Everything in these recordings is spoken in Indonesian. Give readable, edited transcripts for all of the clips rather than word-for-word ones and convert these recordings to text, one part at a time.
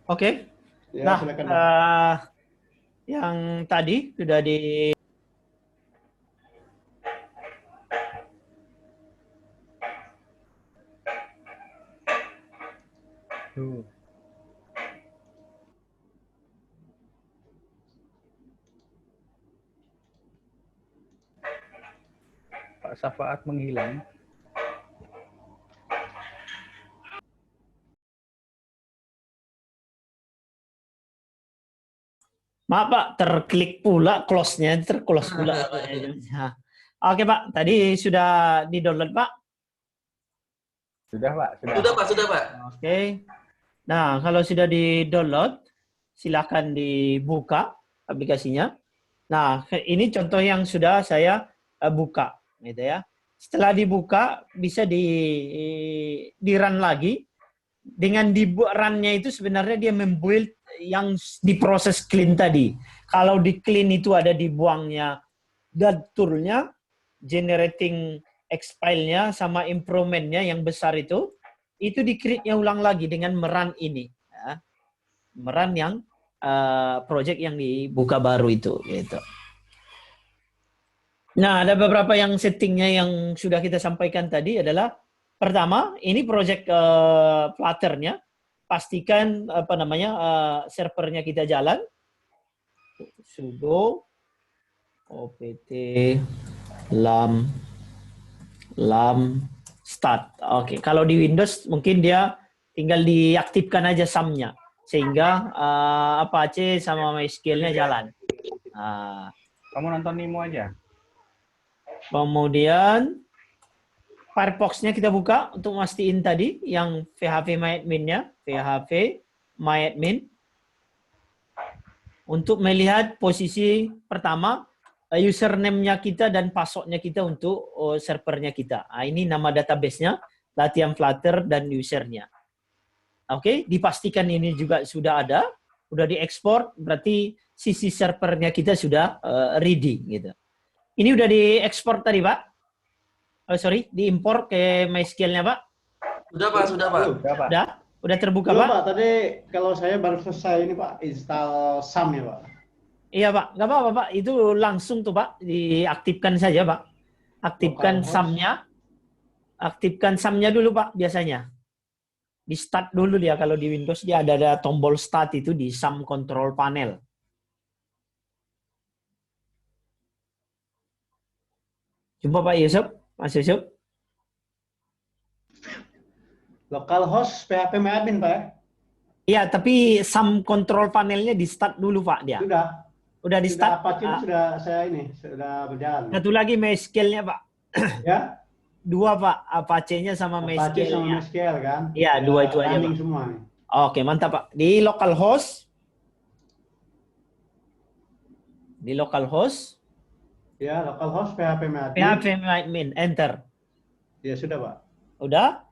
Oke. Ya, Nah, silakan, Pak. yang tadi sudah di Tuh. Pak Safaat menghilang. Maaf Pak, terklik pula close-nya, terclose pula. Nah, oke Pak, tadi sudah di-download Pak? Sudah Pak, sudah. Sudah Pak, sudah Pak. Oke. Nah, kalau sudah di-download, silakan dibuka aplikasinya. Nah, ini contoh yang sudah saya buka, gitu ya. Setelah dibuka, bisa di-run lagi. Dengan run-nya itu sebenarnya dia membuild yang diproses clean tadi. Kalau di clean itu ada dibuangnya dan tool-nya, generating X file-nya sama improvement-nya yang besar itu di-create-nya ulang lagi dengan merun ini. Ya. Merun yang project yang dibuka baru itu. Gitu. Nah, ada beberapa yang settingnya yang sudah kita sampaikan tadi adalah pertama, ini project Flutter-nya. Pastikan servernya kita jalan. Sudo opt lam start. Oke, kalau di Windows mungkin dia tinggal diaktifkan aja SAM-nya sehingga Apache sama MySQL-nya jalan. Kamu nonton Nemo aja. Kemudian Firefox-nya kita buka untuk mastiin tadi yang PHP MyAdmin-nya, PHP MyAdmin. Untuk melihat posisi pertama, username-nya kita dan password-nya kita untuk servernya kita. Ini nama database-nya, latihan Flutter dan user-nya. Oke, dipastikan ini juga sudah ada, sudah diekspor, berarti sisi servernya kita sudah ready gitu. Ini udah diekspor tadi, Pak? Diimpor ke MySQL-nya, Pak? Sudah Pak, sudah Pak. Sudah? Udah terbuka, Belum, Pak? Pak. Tadi kalau saya baru selesai ini, Pak, install SAM ya, Pak. Iya, Pak. Nggak apa-apa, Pak. Itu langsung tuh, Pak. Diaktifkan saja, Pak. Aktifkan SAM-nya. Aktifkan SAM-nya dulu, Pak, biasanya. Di start dulu dia. Kalau di Windows dia ada tombol start itu di SAM control panel. Jumpa Pak Yusuf. Mas Yusuf. Localhost PHP MyAdmin, Pak, ya? Iya, tapi SAM control panelnya di start dulu, Pak, dia. Sudah. Udah di start. Apache sudah sudah berjalan. Satu lagi MySQL-nya, Pak. Ya? Dua, Pak. Apache-nya sama Apache MySQL-nya. sama MySQL, kan? Iya, dua itu aja, Pak. Semua nih. Oke, mantap, Pak. Di localhost. Di localhost. Ya, localhost PHP MyAdmin. PHP MyAdmin, enter. Ya, sudah, Pak. Udah?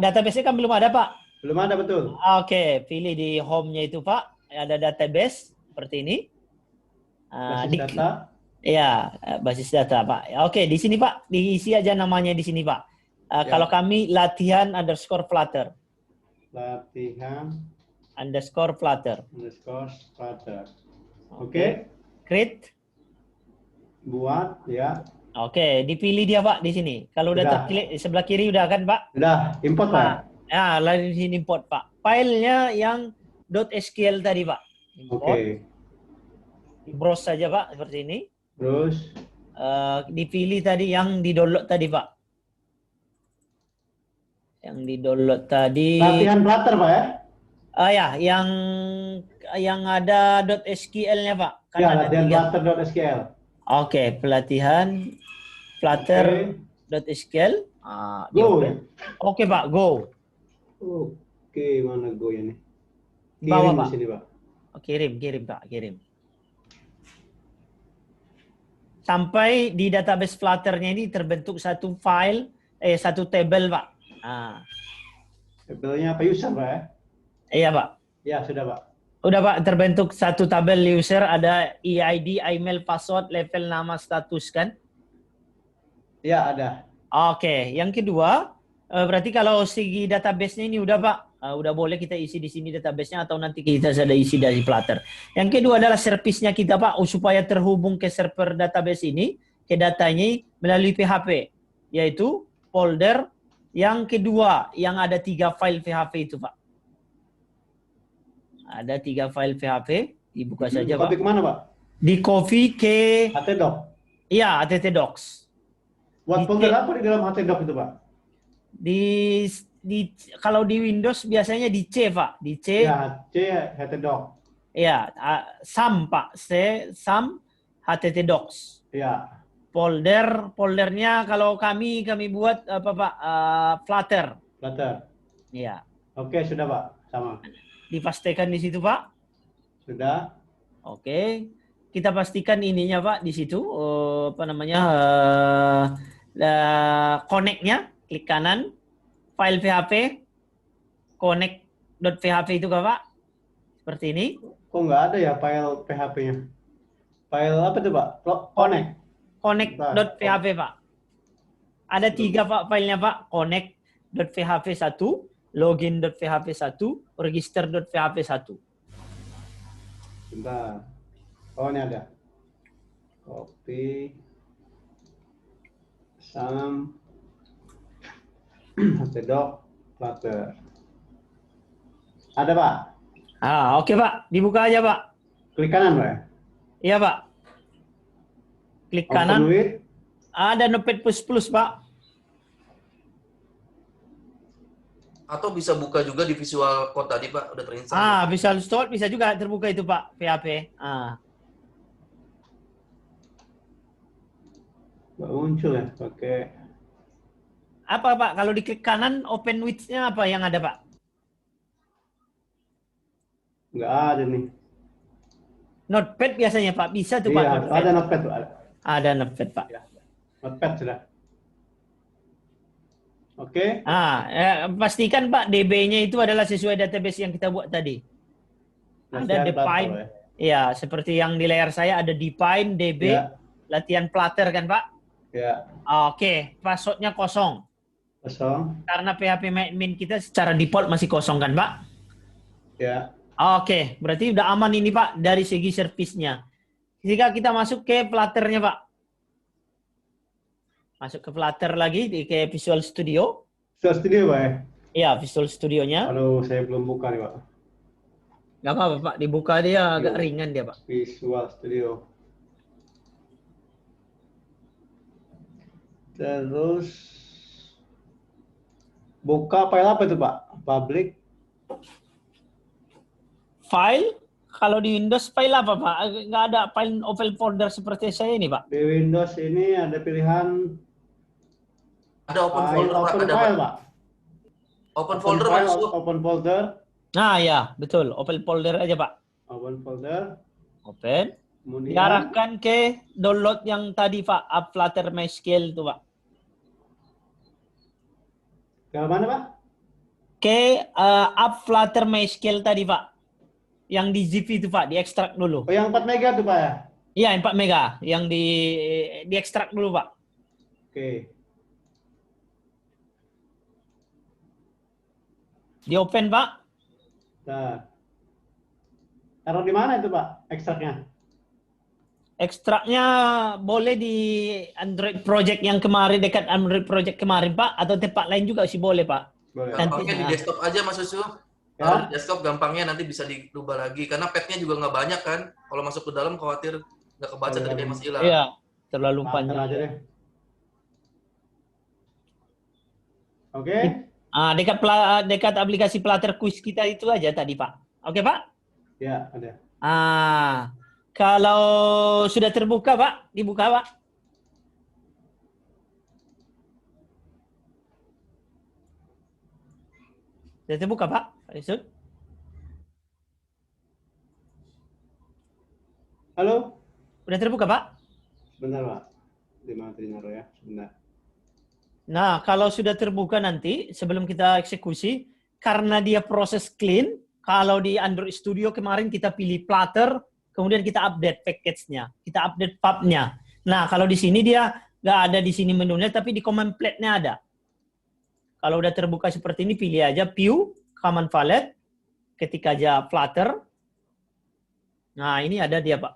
Database-nya kan belum ada, Pak. Belum ada, betul. Oke, pilih di home-nya itu, Pak. Ada database seperti ini. Basis data. Ya, basis data, Pak. Oke, di sini, Pak. Diisi aja namanya di sini, Pak. Ya. Kalau kami latihan_Flutter. Latihan_Flutter. Oke. Create. Buat, ya. Oke, dipilih dia, Pak, di sini. Kalau udah terklik di sebelah kiri udah kan, Pak? Udah, import, Pak. Ya, lalu di sini import, Pak. Filenya yang .sql tadi, Pak. Import. Oke. Di browse saja, Pak, seperti ini. Terus Dipilih tadi yang di-download tadi, Pak. Yang di-download tadi. latihan Flutter, Pak, ya? Ya, yang ada .sql-nya, Pak. Kan Ya, ada latihan 3. Flutter.sql. Oke, pelatihan Flutter.sql. Go. Oke, Pak, go. Oke, mana go ya nih? Bawah, Kirim Pak. di sini, Pak. Kirim, Pak, kirim. Sampai di database Flutter-nya ini terbentuk satu file, satu table, Pak. Tabelnya apa user, Pak, ya? Iya, Pak. Ya, sudah, Pak. Udah, Pak, terbentuk satu tabel user, ada EID, email, password, level, nama, status, kan? Ya, ada. Oke, yang kedua, berarti kalau segi database-nya ini udah, Pak. Udah boleh kita isi di sini database-nya atau nanti kita sudah isi dari Flutter. Yang kedua adalah service-nya kita Pak, supaya terhubung ke server database ini, ke datanya melalui PHP, yaitu folder yang kedua yang ada 3 file PHP itu Pak. Ada 3 file PHP, dibuka saja Pak. Copy kemana Pak? Di copy ke, htdoc. iya ATT-Docs. Buat folder apa di dalam htdoc itu Pak? Kalau di Windows biasanya di C Pak, di C. Ya, C htdoc. Ya, SAM Pak, SAM HTT-Docs. Ya. Foldernya kalau kami buat apa Pak? Flutter. Flutter. Iya. Oke, sudah Pak. Sama. Dipastikan di situ Pak. Sudah. Oke. Kita pastikan ininya Pak di situ apa namanya? Connect-nya, klik kanan. File PHP connect.php itu Pak. Seperti ini. Kok nggak ada ya file PHP-nya? File apa itu Pak? Connect. Connect.php Pak. Ada 3 Pak filenya Pak. Connect.php 1, login.php 1, register.php 1. Bentar. Oh, ini ada. Copy. SAM. htdoc. Flutter. Ada Pak? Oke Pak. Dibuka aja Pak. Klik kanan Pak. Iya Pak. Klik Open kanan. with. Ada Notepad++ Pak. Atau bisa buka juga di Visual Code tadi Pak, udah terinstall. Visual Studio bisa juga terbuka itu Pak, PHP. Nggak muncul ya, pakai. Apa Pak? Kalau diklik kanan, open with-nya apa yang ada Pak? Nggak ada nih. Notepad biasanya Pak, bisa tuh Pak. Iya, Notepad. ada Notepad Pak. Ada Notepad Pak. Notepad sudah. Oke. Pastikan Pak DB-nya itu adalah sesuai database yang kita buat tadi. Ada define. Ya, seperti yang di layar saya ada define DB Ya. latihan Flutter kan Pak? Ya. Oke, passwordnya kosong. Kosong. Karena PHP admin kita secara default masih kosong kan Pak? Ya. Oke, berarti udah aman ini Pak dari segi servisnya. Jika kita masuk ke Flutter-nya Pak. Masuk ke Flutter lagi, ke Visual Studio. Visual Studio Pak ya? Iya, Visual Studio-nya. Aduh, saya belum buka nih Pak. Nggak apa-apa Pak, dibuka dia agak ringan dia Pak. Visual Studio. Terus buka file apa itu Pak? Public. File, kalau di Windows file apa Pak? Nggak ada file open folder seperti saya ini Pak. Di Windows ini ada pilihan Ada open folder Pak, open ada file Pak. Pak. Open folder file, masuk. open folder. Nah ya, betul. Open folder aja Pak. Open folder. Open. Kemudian Diarahkan ke download yang tadi Pak, App Flutter MySQL itu Pak. ke mana Pak? Ke App Flutter MySQL tadi Pak. Yang di zip itu Pak, diekstrak dulu. Oh, yang 4 mega tuh Pak ya? Iya, 4 mega. Yang diekstrak dulu Pak. Oke. Di open Pak. Nah. Taruh di mana itu Pak ekstraknya? Ekstraknya boleh di Android Project yang kemarin, dekat Android Project kemarin Pak. Atau tempat lain juga sih boleh Pak. Boleh. Gampangnya di desktop aja Mas Susu. Ya. Kalau di desktop gampangnya nanti bisa dirubah lagi. Karena pad-nya juga nggak banyak kan. Kalau masuk ke dalam khawatir nggak kebaca Oh, dari iya. Mas Ilham. Iya, terlalu Maafkan panjang. aja deh. Oke. Dekat aplikasi Flutter Quiz kita itu aja tadi Pak. Oke Pak? Ya, ada. Kalau sudah terbuka Pak, dibuka Pak. Sudah terbuka Pak? Pak Yusuf? Halo? Sudah terbuka Pak? Sebentar Pak. Di mana tadi naruh ya? Sebentar. Nah, kalau sudah terbuka nanti, sebelum kita eksekusi, karena dia proses clean, kalau di Android Studio kemarin kita pilih Flutter, kemudian kita update package-nya, kita update pub-nya. Nah, kalau di sini dia nggak ada di sini menunya, tapi di command plate-nya ada. Kalau udah terbuka seperti ini, pilih aja View, command valet, ketik aja Flutter. Nah, ini ada dia, Pak.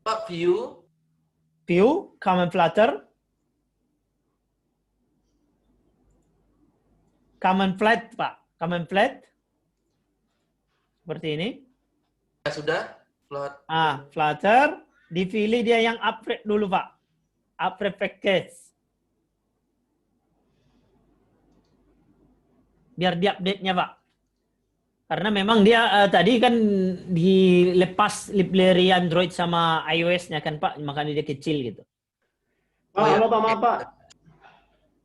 Pak, view. View, command Flutter. Command flat, Pak. Command flat. Seperti ini. Ya, sudah. Plot. Flutter. Dipilih dia yang upgrade dulu, Pak. Upgrade package. Biar di-update-nya, Pak. Karena memang dia tadi kan dilepas library Android sama iOS-nya kan, Pak. Makanya dia kecil gitu. Oh, halo Pak, maaf Pak.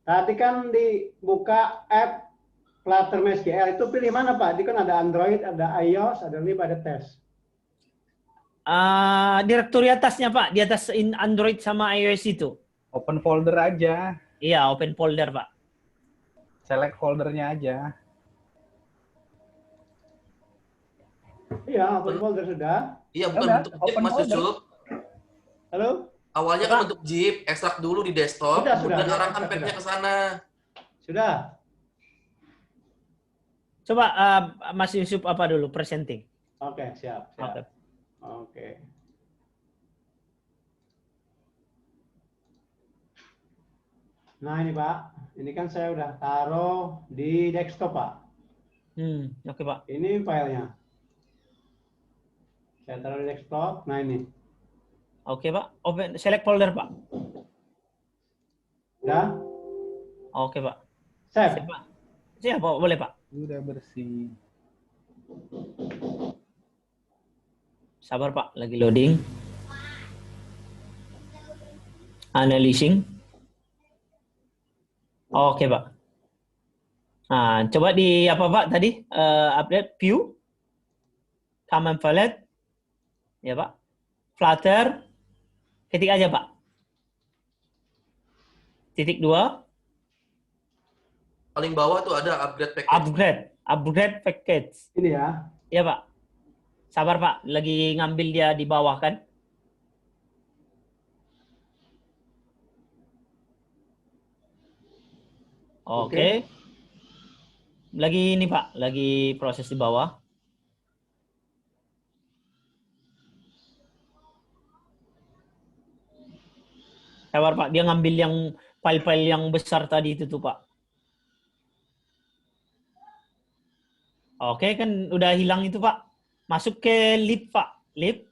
Tadi kan dibuka app Flutter MySQL, itu pilih mana Pak? Di kan ada Android, ada iOS, ada lib, ada test. Direktori atasnya, Pak. Di atas Android sama iOS itu. Open folder aja. Iya, open folder, Pak. Select foldernya aja. Iya, open folder sudah. Iya, bukan Udah, bentuk zip, open Mas folder. Yusuf. Halo? Awalnya kan bentuk zip, ekstrak dulu di desktop, Sudah, kemudian sudah, arahkan sudah. pad-nya ke sana. Sudah. Coba Mas Yusuf apa dulu presenting. Oke, siap. Oke. Oke. Nah ini Pak, ini kan saya udah taruh di desktop Pak. Oke, Pak. Ini filenya. Saya taruh di desktop. Nah ini. Oke, Pak. Open select folder, Pak. Udah? Oke, Pak. Save. Siap, Pak. Siap, Pak. Boleh, Pak. Udah bersih. Sabar, Pak. Lagi loading. Analyzing. Oke, Pak. Nah, coba di apa, Pak, tadi? Update view. Command valet. Ya, Pak. Flutter. Ketik aja, Pak. Titik 2. Paling bawah tuh ada upgrade package. Upgrade package. Ini ya. Ya, Pak. Sabar, Pak. Lagi ngambil dia di bawah, kan? Oke. Lagi ini, Pak. Lagi proses di bawah. Sabar, Pak. Dia ngambil yang file-file yang besar tadi itu tuh, Pak. Oke, kan udah hilang itu, Pak. Masuk ke lib, Pak. Lib.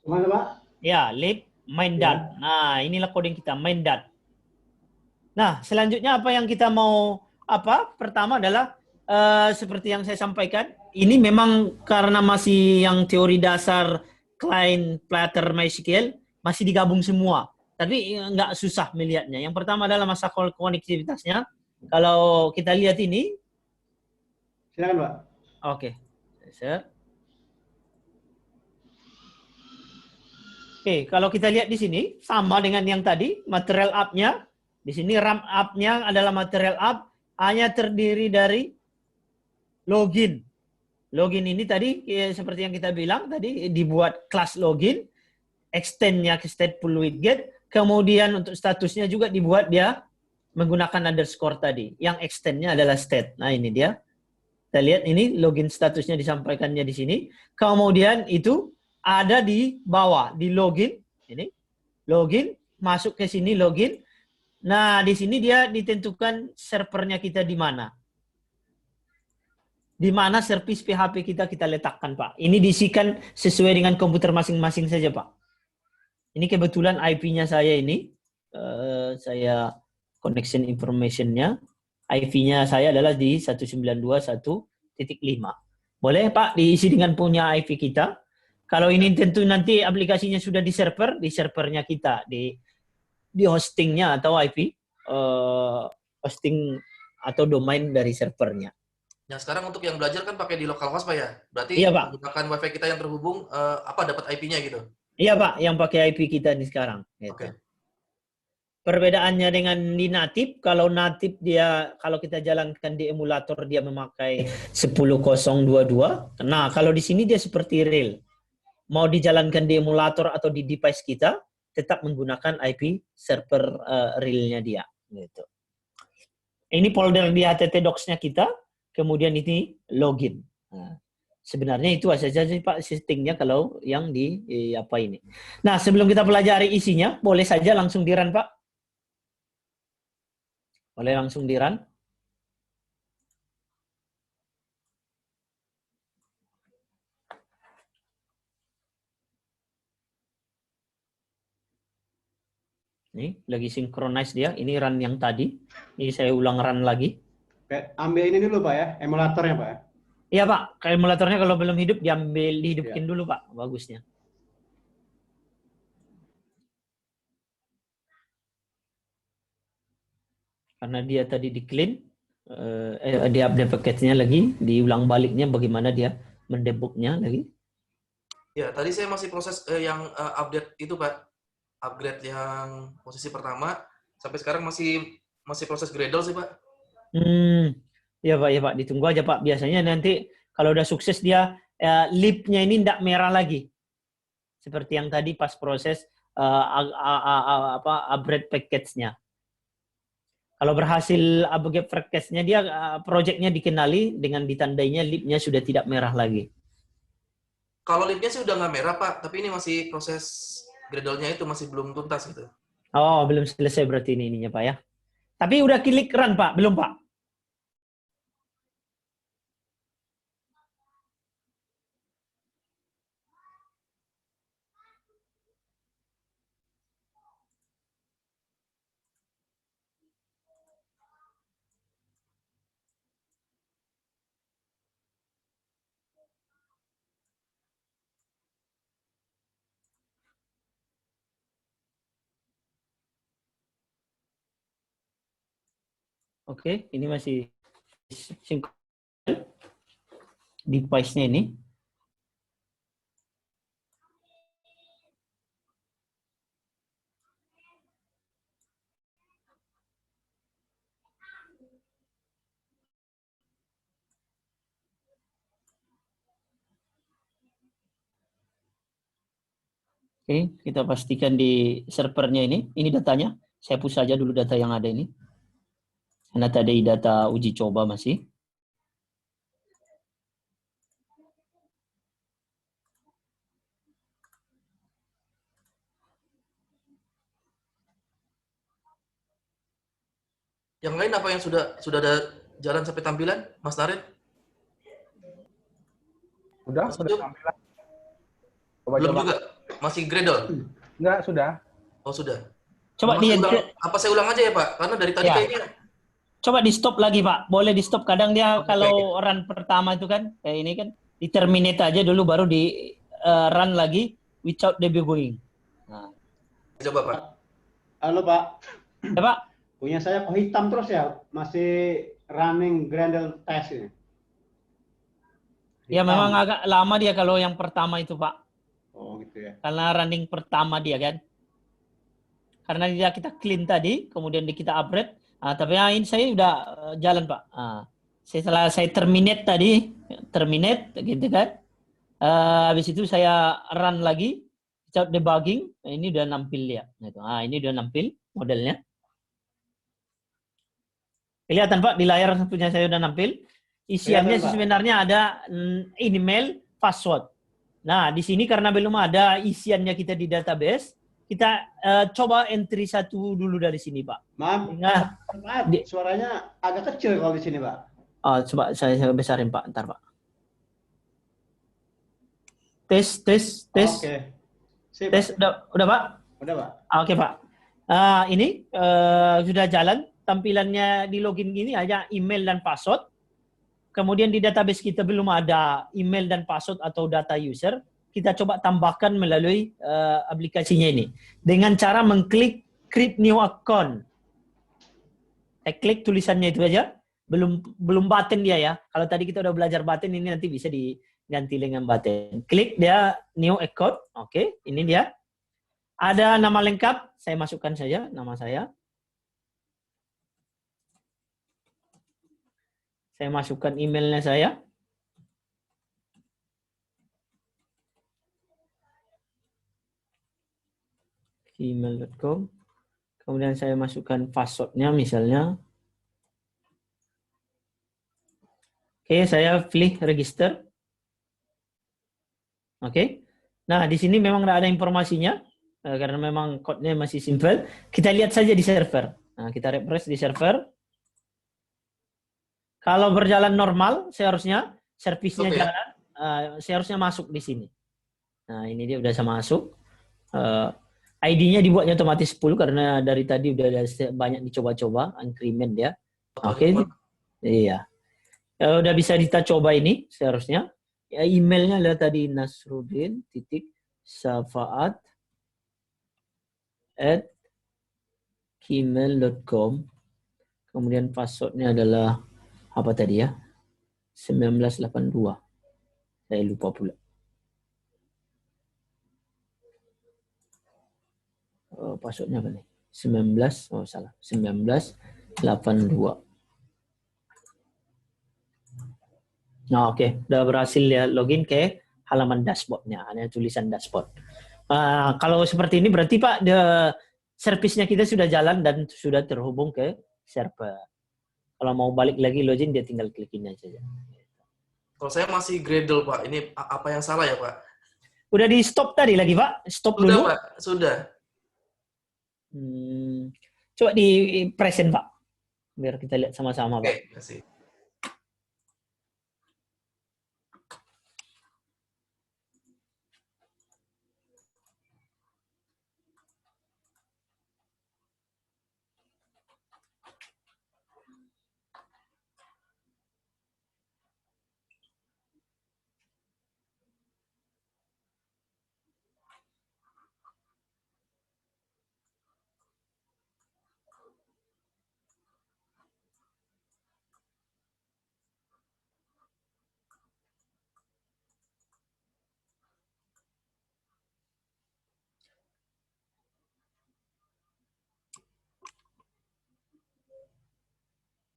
Mana Pak? Ya, lib main.dat. Nah, inilah coding kita, main.dat. Nah, selanjutnya apa yang kita mau Pertama adalah seperti yang saya sampaikan, ini memang karena masih yang teori dasar client Flutter MySQL masih digabung semua. Tapi nggak susah melihatnya. Yang pertama adalah masalah konektivitasnya. Kalau kita lihat ini, Silakan Pak. oke. Oke, kalau kita lihat di sini sama dengan yang tadi, material up-nya. Di sini RAM up-nya adalah material up hanya terdiri dari login. Login ini tadi seperti yang kita bilang tadi dibuat kelas login, extend-nya ke stateful widget, kemudian untuk statusnya juga dibuat dia menggunakan underscore tadi. Yang extend-nya adalah state. Nah, ini dia. Kita lihat ini login statusnya disampaikannya di sini. Kemudian itu ada di bawah, di login. Ini login, masuk ke sini login. Nah, di sini dia ditentukan servernya kita di mana. Di mana service PHP kita letakkan, Pak. Ini diisikan sesuai dengan komputer masing-masing saja, Pak. Ini kebetulan IP-nya saya ini. Saya connection information-nya. IP-nya saya adalah di 192.1.5. Boleh, Pak, diisi dengan punya IP kita. Kalau ini tentu nanti aplikasinya sudah di servernya kita, di hostingnya atau IP hosting atau domain dari servernya. Nah, sekarang untuk yang belajar kan pakai di localhost, Pak ya? Berarti Iya, Pak. menggunakan WiFi kita yang terhubung, dapat IP-nya gitu? Iya, Pak, yang pakai IP kita ini sekarang. Gitu. Oke. Perbedaannya dengan di native, kalau native dia, kalau kita jalankan di emulator dia memakai 10.022. Nah, kalau di sini dia seperti real. Mau dijalankan di emulator atau di device kita, tetap menggunakan IP server realnya dia. Gitu. Ini folder di HTT Docs-nya kita, kemudian ini login. Nah, sebenarnya itu saja sih Pak settingnya kalau yang di apa ini. Nah, sebelum kita pelajari isinya, boleh saja langsung di-run Pak. Boleh langsung di-run. Ini lagi synchronize dia. Ini run yang tadi. Ini saya ulang run lagi. Oke, ambil ini dulu Pak ya, emulatornya Pak ya. Iya Pak, emulatornya kalau belum hidup diambil dihidupin dulu Pak, bagusnya. Karena dia tadi di clean, dia update paketnya lagi, diulang baliknya bagaimana dia mendebugnya lagi. Ya, tadi saya masih proses yang update itu Pak. Upgrade yang posisi pertama sampai sekarang masih proses Gradle sih Pak. Ya Pak, ditunggu aja Pak. Biasanya nanti kalau udah sukses dia lipnya ini tidak merah lagi. Seperti yang tadi pas proses upgrade package-nya. Kalau berhasil upgrade package-nya dia project-nya dikenali dengan ditandainya lipnya sudah tidak merah lagi. Kalau lipnya sih udah nggak merah Pak, tapi ini masih proses Gradle-nya itu masih belum tuntas gitu. Oh, belum selesai berarti ininya Pak ya. Tapi udah klik run Pak, belum Pak? Oke, ini masih device-nya ini. Oke, kita pastikan di servernya ini. Ini datanya. Saya push saja dulu data yang ada ini. Karena tadi data uji coba masih. Yang lain apa yang sudah ada jalan sampai tampilan, Mas Narin? Udah Ucup? tampilan. Belum juga? Masih Gradle? Enggak, sudah. Oh sudah. Coba Apa saya ulang aja ya Pak? Karena dari tadi Ya. kayaknya Coba di stop lagi Pak. Boleh di stop. Kadang dia kalau run pertama itu kan kayak ini kan di terminate aja dulu baru di run lagi without debugging. Nah. coba Pak. Halo Pak, Ya Pak. punya saya kok hitam terus ya, masih running Gradle test ini. Ya Hitam. memang agak lama dia kalau yang pertama itu Pak. Oh gitu ya. Karena running pertama dia kan. Karena dia kita clean tadi, kemudian kita upgrade. Tapi ini saya udah jalan Pak. Setelah saya terminate tadi, gitu kan. Habis itu saya run lagi, without debugging. Ini udah nampil dia. Gitu. Ini udah nampil modelnya. Kelihatan Pak di layar punya saya udah nampil. Isiannya Kelihatan, Pak. sebenarnya ada email, password. Nah di sini karena belum ada isiannya kita di database, kita coba entry satu dulu dari sini Pak. Maaf, Nah, suaranya agak kecil kalau di sini Pak. Coba saya besarin Pak, ntar Pak. Tes. Oke. Sip, Tes, Pak. udah Pak? Udah Pak. Oke Pak. Ini sudah jalan. Tampilannya di login gini aja email dan password. Kemudian di database kita belum ada email dan password atau data user. Kita coba tambahkan melalui aplikasinya ini. Dengan cara mengklik create new account. Saya klik tulisannya itu aja. Belum button dia ya. Kalau tadi kita udah belajar button, ini nanti bisa diganti dengan button. Klik dia new account. Oke, ini dia. Ada nama lengkap. Saya masukkan saja nama saya. Saya masukkan emailnya saya. Gmail.com. Kemudian saya masukkan passwordnya misalnya. Oke, saya pilih register. Oke. Nah, di sini memang tidak ada informasinya karena memang code-nya masih simple. Kita lihat saja di server. Nah, kita refresh di server. Kalau berjalan normal, seharusnya servisnya Oke. jalan, seharusnya masuk di sini. Nah, ini dia udah masuk. ID-nya dibuatnya otomatis 10 karena dari tadi udah ada banyak dicoba-coba, increment ya. Oke. Iya. Udah bisa kita coba ini seharusnya. Ya, emailnya adalah tadi nasruddin.safaat@gmail.com. Kemudian passwordnya adalah apa tadi ya? 1982. Saya lupa pula. Passwordnya apa nih? 19, oh salah. 1982. Nah, oke. Udah berhasil ya login ke halaman dashboardnya. Ada tulisan dashboard. Kalau seperti ini berarti Pak, servisnya kita sudah jalan dan sudah terhubung ke server. Kalau mau balik lagi login, dia tinggal klik ini aja. Kalau saya masih Gradle, Pak. Ini apa yang salah ya, Pak? Udah di stop tadi lagi, Pak? Stop Sudah, dulu. Pak. Sudah. Coba di present, Pak. Biar kita lihat sama-sama, Pak. Oke, kasih.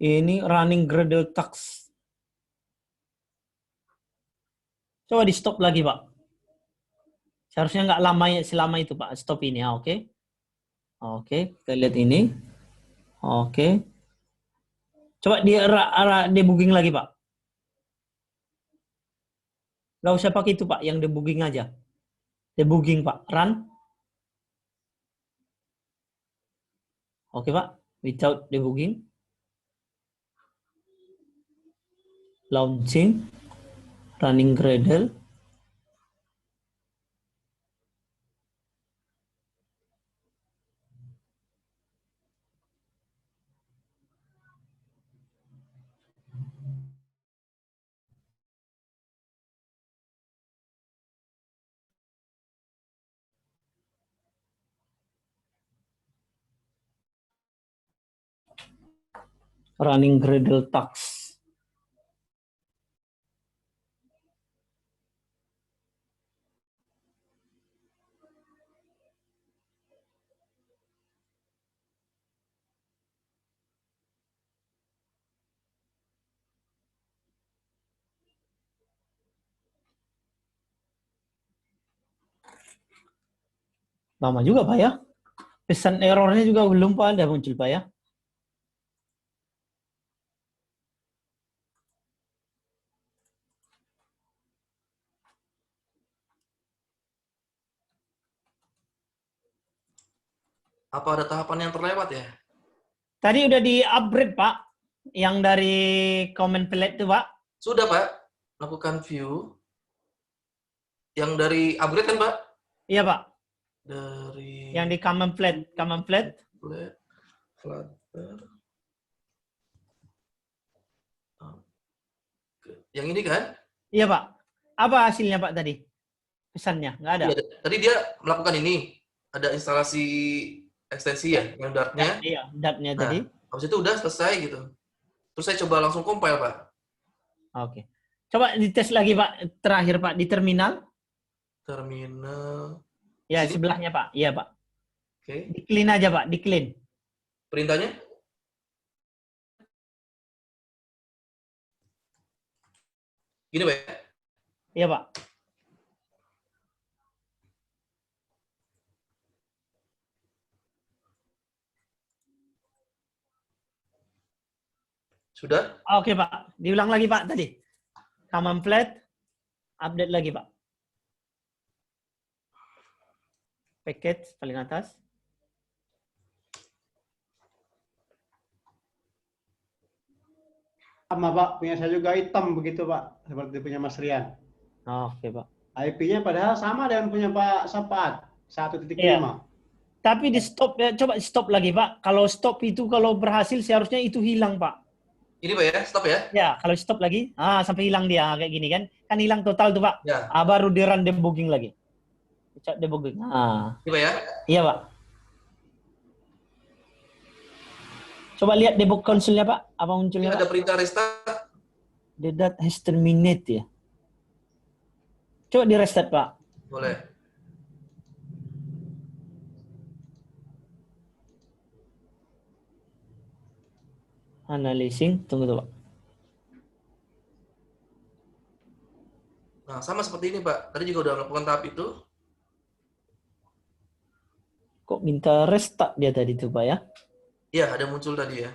Ini running Gradle task. Coba di stop lagi, Pak. Seharusnya nggak lama selama itu, Pak. Stop ini, ya, oke. Oke, kita lihat ini. Oke. Coba di debugging lagi, Pak. Nggak usah pakai itu, Pak. Yang debugging aja. Debugging, Pak. Run. Oke, Pak. Without debugging. Launching. Running Gradle. Running Gradle task. Lama juga, Pak, ya. Pesan errornya juga belum, Pak, ada muncul, Pak, ya. Apa ada tahapan yang terlewat ya? Tadi udah di-upgrade, Pak. Yang dari comment plate itu, Pak. Sudah, Pak. Lakukan view. Yang dari upgrade kan, Pak? Iya, Pak. Dari... Yang di comment plate. Flutter. Yang ini kan? Iya, Pak. Apa hasilnya, Pak, tadi? Pesannya? Nggak ada? Iya, tadi dia melakukan ini. Ada instalasi ekstensi ya, yang Dart-nya. Iya, Dart-nya Nah, tadi. habis itu udah selesai gitu. Terus saya coba langsung compile, Pak. Oke. Coba dites lagi, Pak. Terakhir, Pak. Di terminal. Terminal. Ya, Sini? sebelahnya, Pak. Iya, Pak. Oke. Di clean aja, Pak. Di clean. Perintahnya? Gini, Pak. Iya, Pak. Sudah? Oke, Pak. Diulang lagi, Pak, tadi. Command flat, update lagi Pak. Package paling atas. Sama Pak, punya saya juga hitam begitu Pak, seperti punya Mas Rian. Oke Pak. IP-nya padahal sama dengan punya Pak Sapat, 1.5. Iya. Tapi di stop ya, coba stop lagi Pak. Kalau stop itu kalau berhasil seharusnya itu hilang Pak. Ini Pak ya, stop ya. Ya, kalau stop lagi, sampai hilang dia kayak gini kan. Kan hilang total tuh Pak. Ya. Baru di run debugging lagi. Cek debugging. Ini Pak ya. Iya Pak. Coba lihat debug console-nya Pak. Apa Ini munculnya ada Pak? perintah restart. The data has terminate ya. Coba di restart Pak. Boleh. Analyzing, tunggu tuh Pak. Nah, sama seperti ini Pak. Tadi juga udah melakukan tahap itu. Kok minta restart dia tadi tuh Pak ya? Iya, ada muncul tadi ya.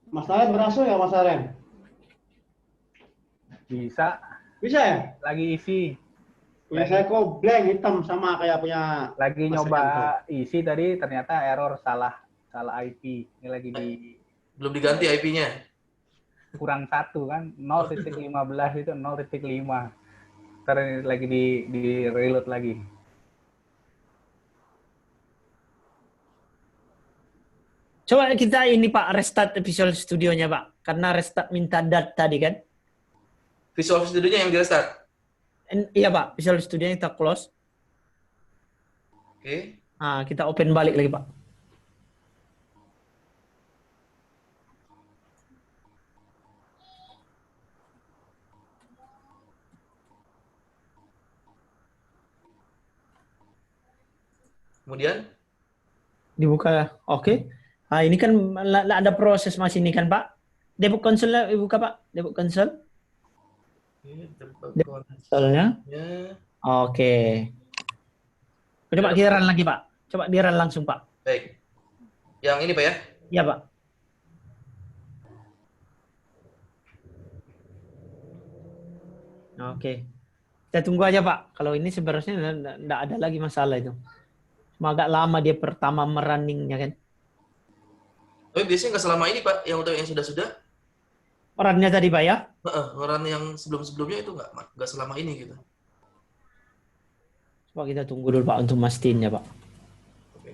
Mas Aren berhasil nggak Mas Aren? Bisa. Bisa ya? Lagi isi. Punya saya kok blank hitam sama kayak punya Lagi Mas nyoba Rian isi tadi ternyata error salah IP. Ini lagi di Belum diganti IP-nya. kurang 1 kan 0.15 itu 0.5. Ntar ini lagi di reload lagi. Coba kita ini Pak, restart Visual Studio-nya Pak. Karena restart minta dat tadi kan. Visual Studio-nya yang di restart. Iya Pak, Visual Studio-nya kita close. Oke. Kita open balik lagi Pak. Kemudian Dibuka, oke. Ini kan ada proses masih ini kan Pak. Debug console buka Pak, debug console. debug Console-nya. console-nya. Oke. Coba di run lagi Pak. Coba di run langsung Pak. Baik. Yang ini Pak ya. Iya Pak. Oke. Kita tunggu aja Pak. Kalau ini sebenarnya enggak ada lagi masalah itu. Cuma agak lama dia pertama merunningnya kan. Tapi biasanya nggak selama ini Pak, yang untuk yang sudah-sudah. Run-nya tadi Pak ya. Ngeran yang sebelum-sebelumnya itu nggak selama ini gitu. Coba kita tunggu dulu Pak untuk mastiin ya Pak. Oke.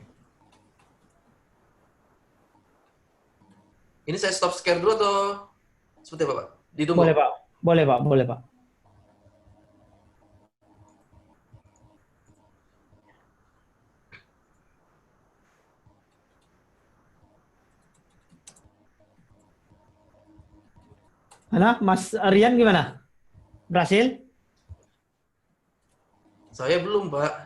Ini saya stop share dulu atau seperti apa Pak? Ditunggu. Boleh Pak. Boleh Pak, boleh Pak. Mana? Mas Rian gimana? Berhasil? Saya belum Pak.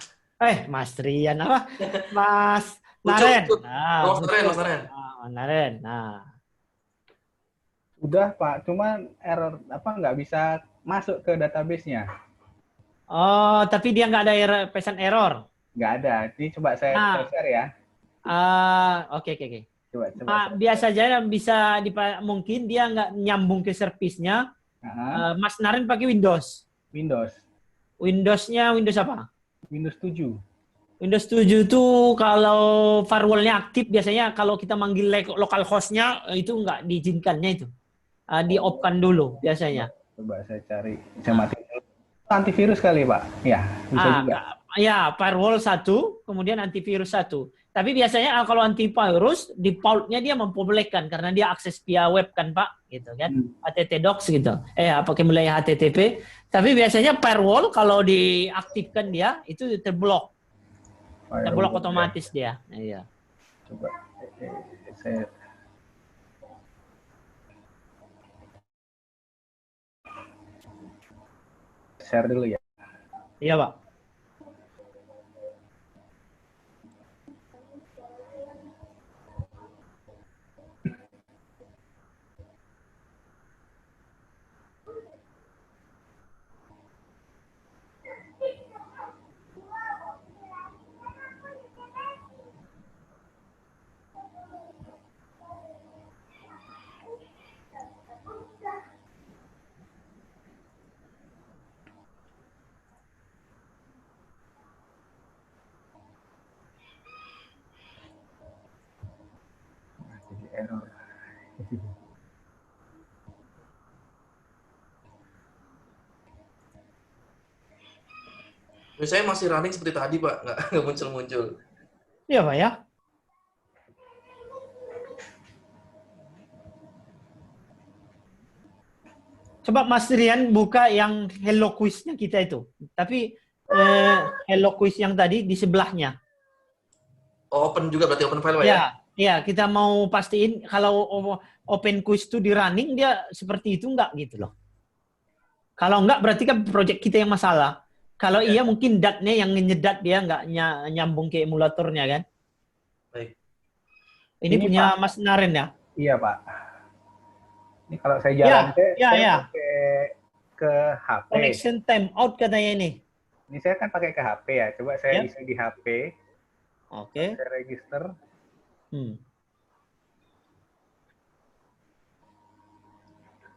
Mas Rian apa? Mas Ucup, Naren. Ucup. Nah, Mas Naren, Mas Naren. Mas Naren. Nah, Udah Pak, cuman error apa nggak bisa masuk ke database-nya. oh, tapi dia nggak ada pesan error. Nggak ada. Ini coba saya share ya. Oke. Coba. Biasa aja bisa mungkin dia nggak nyambung ke servisnya. Mas Naren pakai Windows. Windows-nya Windows apa? Windows 7. Windows 7 itu kalau firewall-nya aktif biasanya kalau kita manggil local host-nya itu nggak diizinkannya itu. Di-off-kan dulu biasanya. Coba saya cari. Saya mati dulu. Antivirus kali Pak? Ya, bisa juga. Ya, firewall 1, kemudian antivirus 1. Tapi biasanya kalau antivirus, default-nya dia memperbolehkan karena dia akses via web kan Pak, gitu kan, HTTPS gitu. Pakai mulai HTTP. Tapi biasanya firewall kalau diaktifkan dia itu terblok, otomatis dia. Iya. Coba saya share dulu ya. Iya Pak. error. Saya masih running seperti tadi, Pak. Nggak muncul-muncul. Iya, Pak ya. Coba Mas Rian buka yang Hello Quiz-nya kita itu. Tapi Hello Quiz yang tadi di sebelahnya. Oh, open juga berarti open file, Pak ya? Ya, ya, kita mau pastiin kalau open quiz itu di running dia seperti itu enggak gitu loh. Kalau enggak berarti kan project kita yang masalah. Kalau iya mungkin datnya yang nyedat dia enggak nyambung ke emulatornya kan. Baik. Ini punya Pak. Mas Naren ya? Iya, Pak. Ini kalau saya jalan saya pakai ke HP. Connection time out katanya ini. Ini saya kan pakai ke HP ya. Coba saya isi di HP. Oke. Saya register.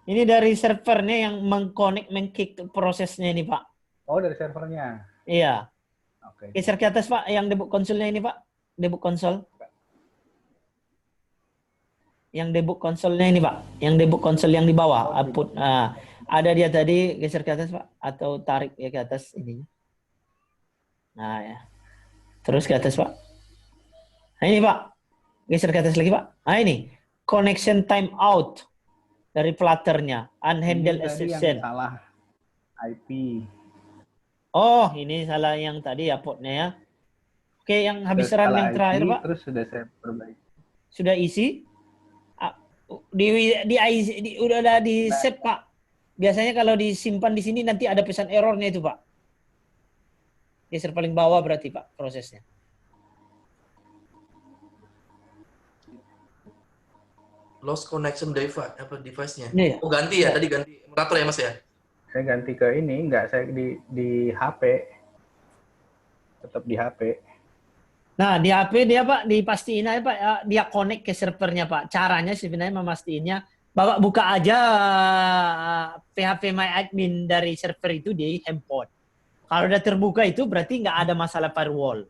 Ini dari servernya yang mengkick prosesnya ini, Pak. Oh, dari servernya. Iya. Oke. Geser ke atas, Pak, yang debug konsolnya ini, Pak. Debug konsol. Yang debug konsolnya ini, Pak. Yang debug konsol yang di bawah. Output. Nah, ada dia tadi, geser ke atas, Pak. Atau tarik ya ke atas ininya. Nah, ya. Terus ke atas, Pak. Nah, ini, Pak. Geser ke atas lagi, Pak. Nah, ini. Connection time out. Dari Flutter-nya. Unhandled exception. Yang salah IP. Oh, ini salah yang tadi ya, portnya ya. Oke, yang habis run yang terakhir, Pak. Terus sudah saya perbaiki. Sudah isi? Udah ada di save, Pak. Biasanya kalau disimpan di sini nanti ada pesan errornya itu, Pak. Geser paling bawah berarti, Pak, prosesnya. Lost connection device-nya. Iya. Oh, ganti ya, tadi ganti emulator ya, Mas ya? Saya ganti ke ini, enggak, saya di HP. Tetap di HP. Nah, di HP dia, Pak, dipastiin aja, Pak, dia connect ke servernya, Pak. Caranya sebenarnya memastiinnya, Bapak buka aja PHP My Admin dari server itu di handphone. Kalau udah terbuka itu berarti nggak ada masalah firewall.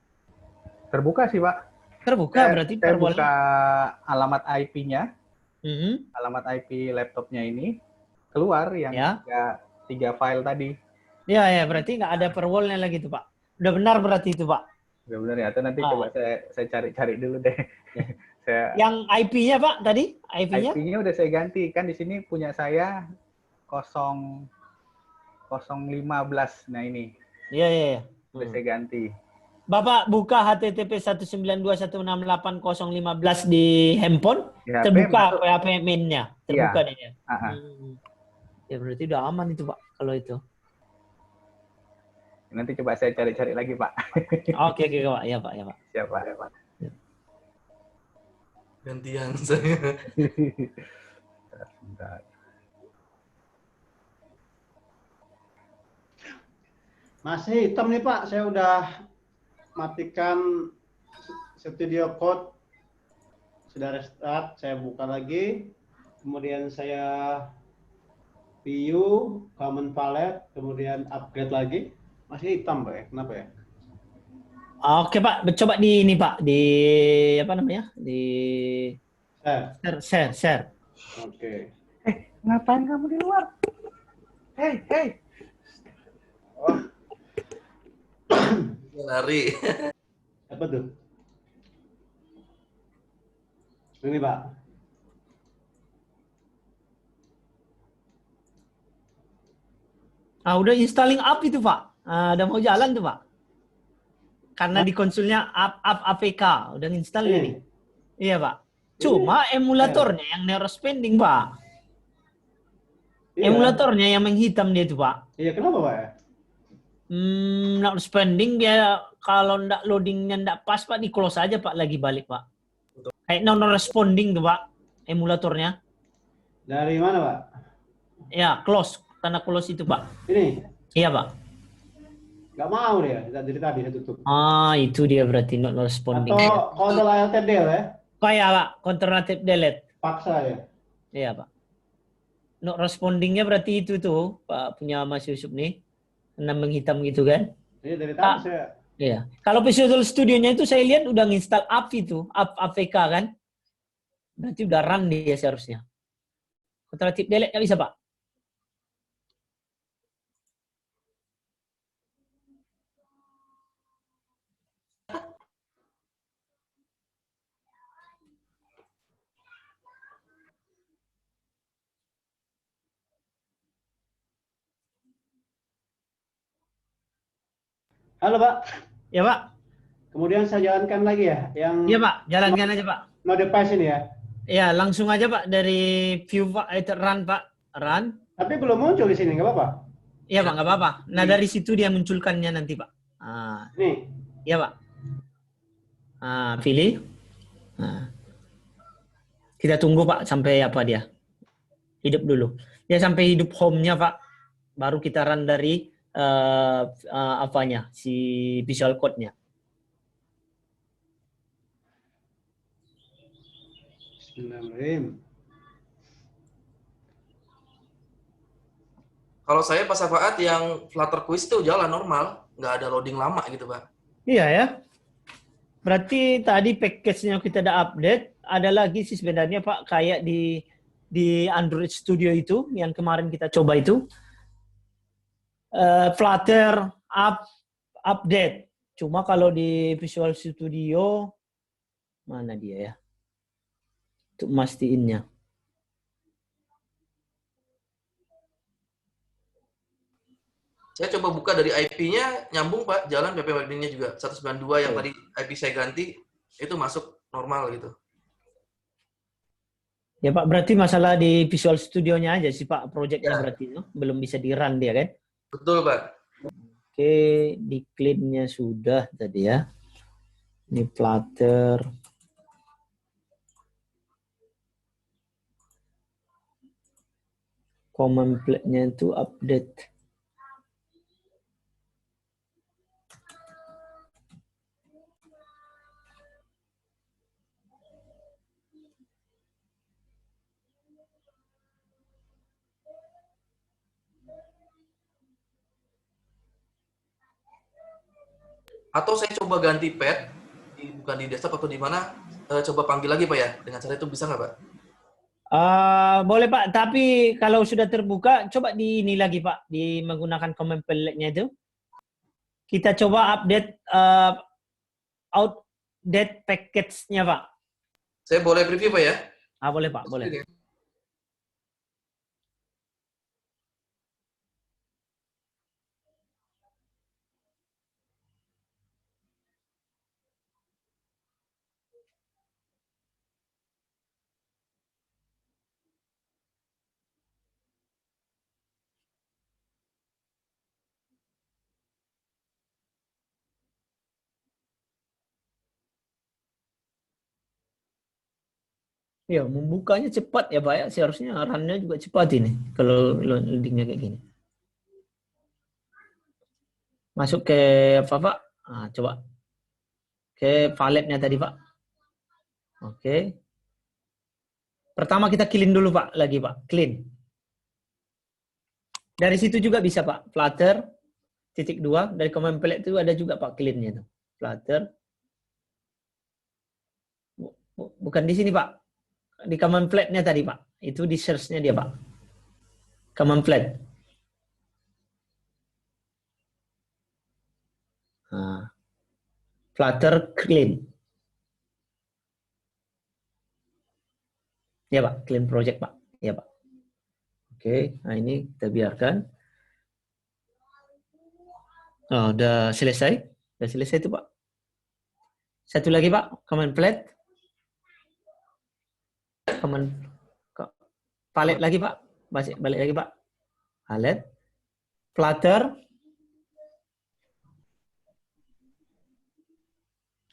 Terbuka sih, Pak. Terbuka berarti saya firewall. Buka alamat IP-nya. Alamat IP laptopnya ini keluar yang tiga file tadi. Ya, berarti nggak ada firewall-nya lagi tuh, Pak. Udah benar berarti itu, Pak. Udah benar ya. Atau nanti coba saya cari-cari dulu deh. Yang IP-nya, Pak, tadi? IP-nya? IP-nya udah saya ganti. Kan di sini punya saya 015. Nah ini. Iya. Udah saya ganti. Bapak buka HTTP 192.168.015 di handphone, terbuka PHP main-nya, terbuka dia. Ya berarti udah aman itu, Pak, kalau itu. Nanti coba saya cari-cari lagi, Pak. Oke, Pak. Ya, Pak. Siap, Pak. Gantian saya. Bentar. Masih hitam nih, Pak. Saya udah matikan Studio Code, sudah restart, saya buka lagi, kemudian saya view, common palette, kemudian upgrade lagi, masih hitam, Pak ya? Kenapa ya? Oke, Pak, coba di ini, Pak, di apa namanya? Di share. Oke. Ngapain kamu di luar? Hey. Oh. Lari. Apa tuh? Ini, Pak. Udah installing up itu, Pak. Udah mau jalan tuh, Pak. Karena di konsolnya up APK, udah install ini. Iya, Pak. Cuma emulatornya yang neurospending, Pak. Emulatornya yang menghitam dia itu, Pak. Iya, kenapa, Pak? Neurospending dia kalau ndak loadingnya ndak pas, Pak, di close aja, Pak, lagi balik, Pak. Kayak non-responding tuh, Pak, emulatornya. Dari mana, Pak? Ya, close. Tanda close itu, Pak. Ini? Iya, Pak. Nggak mau dia, dari tadi saya tutup. Itu dia berarti not responding. Atau Ctrl Alt Del ya? Kayak, Pak, Ctrl Alt delete. Paksa ya? Iya, Pak. Not respondingnya berarti itu tuh, Pak, punya Mas Yusuf nih. Menghitam gitu kan. Iya, dari tadi saya. Iya. Kalau Visual Studio-nya itu saya lihat udah nginstal up itu, APK kan. Berarti udah run dia seharusnya. Ctrl Shift Delete nggak bisa, Pak? Halo Pak, Ya, Pak. kemudian saya jalankan lagi ya, yang Iya, Pak. Jalankan aja, Pak. no device ini ya. Ya, langsung aja, Pak. Dari view, Pak. Run, Pak. Run. Tapi belum muncul di sini, nggak apa-apa. Iya, Pak. Nggak apa-apa. Nah, dari situ dia munculkannya nanti, Pak. Ah, Nih, iya, Pak. Pilih. Nah, kita tunggu, Pak, sampai apa dia. Hidup dulu. Dia sampai hidup home-nya, Pak. Baru kita run dari apanya, si visual code-nya. Bismillahirrahmanirrahim. Kalau saya pas saat yang Flutter Quiz itu jalan normal, nggak ada loading lama gitu, Pak. Iya ya. Berarti tadi package-nya kita udah update. Ada lagi sih sebenarnya, Pak, kayak di Android Studio itu yang kemarin kita coba itu. Flutter update. Cuma kalau di Visual Studio mana dia ya? Untuk mastiin-nya. Saya coba buka dari IP-nya, nyambung Pak, jalan PP Wedding-nya juga. 192 yang tadi IP saya ganti, itu masuk normal gitu. Ya Pak, berarti masalah di Visual Studio-nya aja sih Pak, project-nya Ya. berarti no? Belum bisa di-run dia kan? Betul Pak. Oke, di clean-nya sudah tadi ya. Ini Flutter. Command plate-nya itu update. Atau saya coba ganti pad, bukan di desktop atau di mana, coba panggil lagi Pak ya. Dengan cara itu bisa nggak Pak? Boleh Pak, tapi kalau sudah terbuka, coba di ini lagi Pak, di menggunakan command plate-nya itu. Kita coba update outdate package-nya Pak. Saya boleh preview Pak ya? Boleh Pak, boleh. Ya, membukanya cepat ya Pak ya. Seharusnya run-nya juga cepat ini. Kalau loading-nya kayak gini. Masuk ke apa Pak? Coba. Ke valet-nya tadi Pak. Oke. Pertama kita clean dulu Pak. Lagi Pak. Clean. Dari situ juga bisa Pak. Flutter. Titik 2. Dari command plate itu ada juga Pak clean-nya itu. Flutter. Bukan di sini Pak. Di command plate-nya tadi Pak. Itu di search-nya dia Pak. Command plate. Flutter clean. Ya Pak, clean project Pak. Ya Pak. Oke, nah ini kita biarkan. Udah selesai. Udah selesai itu Pak. Satu lagi Pak, command plate. Palet lagi Pak. Balik lagi Pak. Palet. Flutter.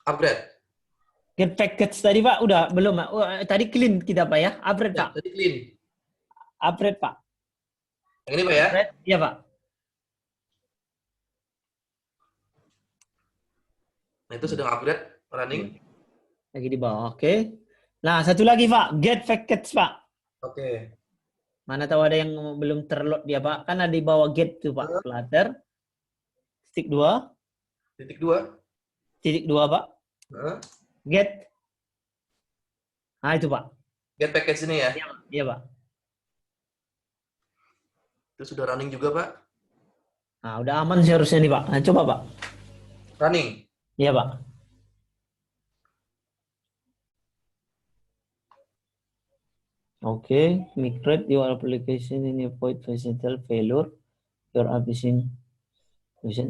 Upgrade. Get package tadi Pak. Udah, belum Pak. Tadi clean kita Pak ya. Upgrade Ya, Pak. tadi clean. Upgrade Pak. Yang ini Pak ya? Upgrade. Iya Pak. Nah itu sedang upgrade, running. Lagi di bawah. Oke. Nah, satu lagi Pak. Get package Pak. Oke. Mana tahu ada yang belum terload dia Pak. Kan ada di bawah get tuh Pak. Flutter. Titik 2. Titik 2. Titik 2 Pak. Get. Nah itu Pak. Get package ini ya. Iya, Pak. Itu sudah running juga, Pak. Nah, udah aman seharusnya nih, Pak. Nah, coba, Pak. Running. Iya, Pak. Oke, migrate your application in avoid accidental failure. Your application.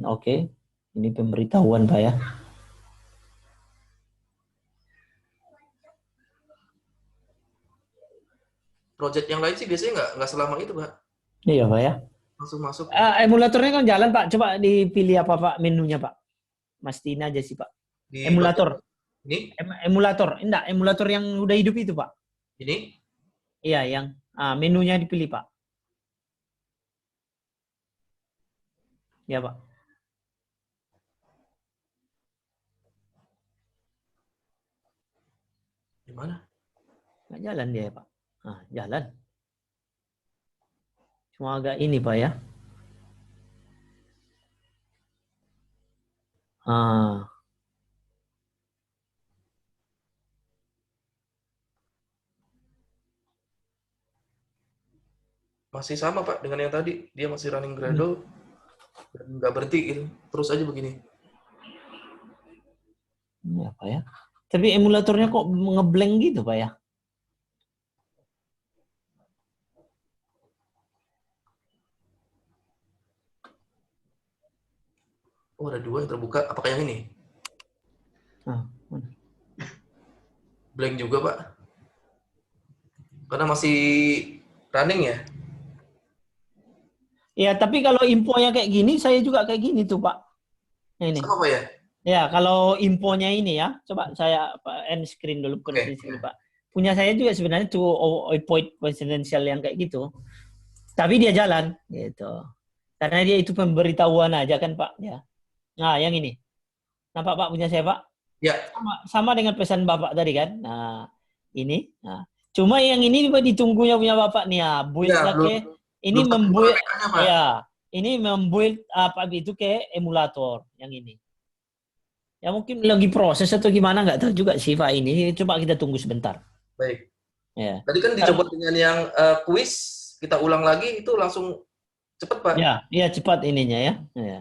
Oke. Ini pemberitahuan, Pak ya. Project yang lain sih biasanya nggak selama itu, Pak. Iya, Pak ya. Langsung masuk. Emulatornya kan jalan, Pak. Coba dipilih apa, Pak, menunya, Pak. Mastiin aja sih, Pak. Di Emulator. Ini? Emulator. Enggak, emulator yang udah hidup itu, Pak. Ini? Iya, yang menunya dipilih, Pak. Ya, Pak. Di mana? Nggak jalan dia, Pak. Nah, jalan. Cuma agak ini, Pak ya. Masih sama, Pak, dengan yang tadi. Dia masih running Gradle. Dan nggak berhenti gitu. Terus aja begini. Ini apa ya? Tapi emulatornya kok ngeblank gitu, Pak ya? Oh, ada dua yang terbuka. Apakah yang ini? Mana? Blank juga, Pak. Karena masih running ya. Ya, tapi kalau infonya kayak gini, saya juga kayak gini tuh, Pak. Nah, ini. Sama, Pak ya? Ya, kalau infonya ini ya, coba saya end screen dulu Oke. sini, Pak. Punya saya juga sebenarnya tuh point presidential yang kayak gitu. Tapi dia jalan gitu. Karena dia itu pemberitahuan aja kan, Pak, ya. Nah, yang ini. Nampak, Pak, punya saya, Pak? Ya. Sama dengan pesan Bapak tadi kan. Nah, ini. Nah, cuma yang ini ditunggunya punya Bapak nih ya, build Ya, lagi. Ini belum membuat APK-nya, Pak. ya, ini membuild apa itu ke emulator yang ini. Ya mungkin lagi proses atau gimana nggak tahu juga sih Pak ini. Coba kita tunggu sebentar. Baik. Ya. Tadi kan dicoba dengan yang kuis, kita ulang lagi itu langsung cepet, Pak. Ya, iya cepat ininya ya. Ya.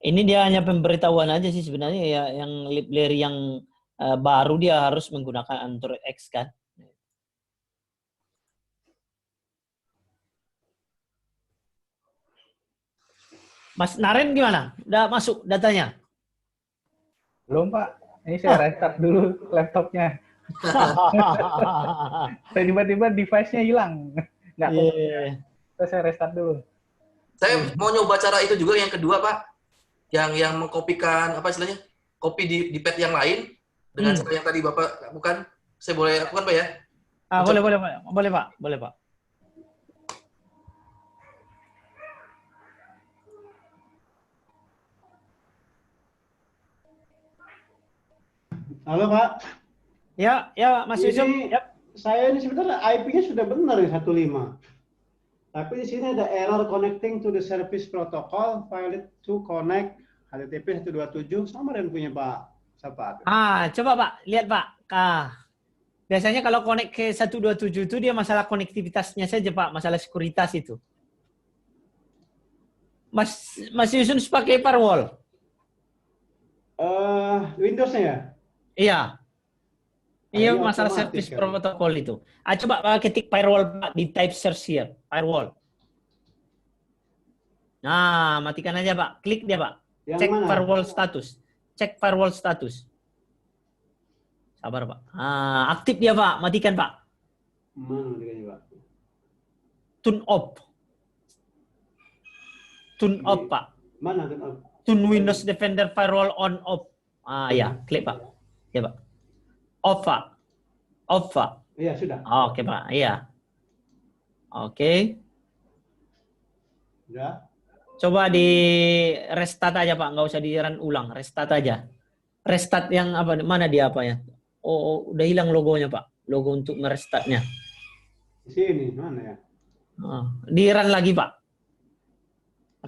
Ini dia hanya pemberitahuan aja sih sebenarnya ya, yang library yang baru dia harus menggunakan Android X kan. Mas Naren gimana? Udah masuk datanya? Belum, Pak. Ini saya restart dulu laptopnya. Tiba-tiba device-nya hilang. Nggak Yeah. saya restart dulu. Saya mau nyoba cara itu juga yang kedua, Pak. Yang mengkopikan apa istilahnya? Copy di pad yang lain dengan cara yang tadi Bapak lakukan. Saya boleh lakukan, Pak ya? Boleh Pak, boleh Pak. Halo Pak. Ya, Mas Yusuf. Yap. Saya ini sebenarnya IP-nya sudah benar ya 15. Tapi di sini ada error connecting to the service protocol, failed to connect HTTP 127 sama dengan punya Pak Sapat. Coba Pak, lihat Pak. Biasanya kalau connect ke 127 itu dia masalah konektivitasnya saja Pak, masalah sekuritas itu. Mas Yusuf pakai firewall? Windows-nya ya? Iya. Iya, Ini masalah otomatis service kan? protocol itu. Coba Pak ketik firewall Pak di type search here, firewall. Nah, matikan aja Pak. Klik dia Pak. Yang Cek mana? firewall status. Cek firewall status. Sabar Pak. Aktif dia Pak. Matikan Pak. Mana dia Pak? Turn off. Turn off Pak. Mana turn off? Turn Windows Defender firewall on off. Ya, klik Pak. Ya Pak. Off Pak. Off Pak. Iya sudah. Oke Pak. Iya. Oke. Sudah. Coba di restart aja Pak. Nggak usah di run ulang. Restart aja. Restart yang apa? Mana dia apa ya? Oh, udah hilang logonya Pak. Logo untuk merestartnya. Di sini mana ya? Di run lagi Pak.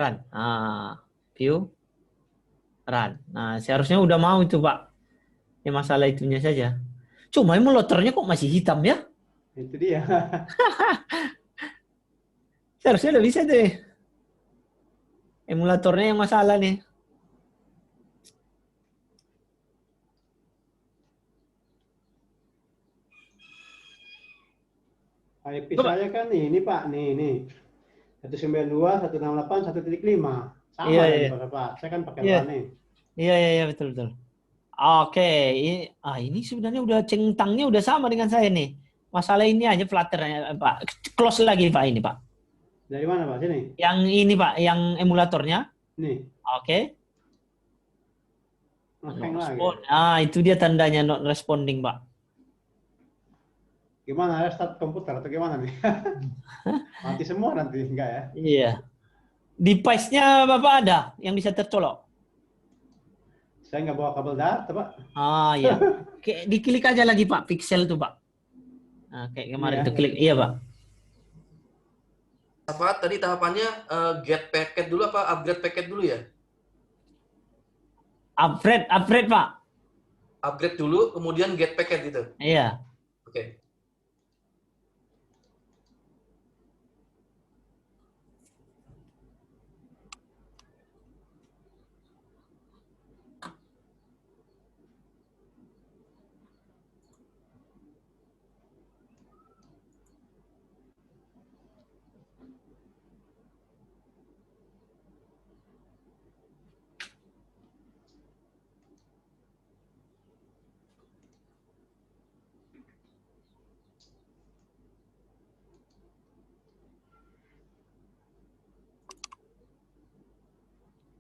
Run. View. Run. Nah, seharusnya udah mau itu Pak. Ini masalah itunya saja. Cuma emulatornya kok masih hitam ya? Itu dia. Seharusnya udah bisa deh. Emulatornya yang masalah nih. IP Coba. saya kan ini Pak, nih. 192, 168, 1.5. Sama Iya, kan iya. Pak. Saya kan pakai Iya. LAN nih. Iya, betul. Oke, ini sebenarnya udah centangnya udah sama dengan saya nih. Masalah ini aja flutternya, Pak. Close lagi, Pak, ini, Pak. Dari mana Pak? Sini. Yang ini, Pak, yang emulatornya. Nih. Oke. Ngehang lagi. Respon. Itu dia tandanya not responding, Pak. Gimana restart komputer atau gimana nih? Mati semua nanti enggak ya? Iya. Device-nya Bapak ada yang bisa tercolok? Saya nggak bawa kabel data Pak. Iya. Diklik aja lagi, Pak, pixel tuh, Pak. Nah, kayak kemarin Iya. tuh klik. Iya, Pak. Apa tadi tahapannya get packet dulu apa upgrade packet dulu ya? Upgrade, Pak. Upgrade dulu, kemudian get packet gitu. Iya. Oke.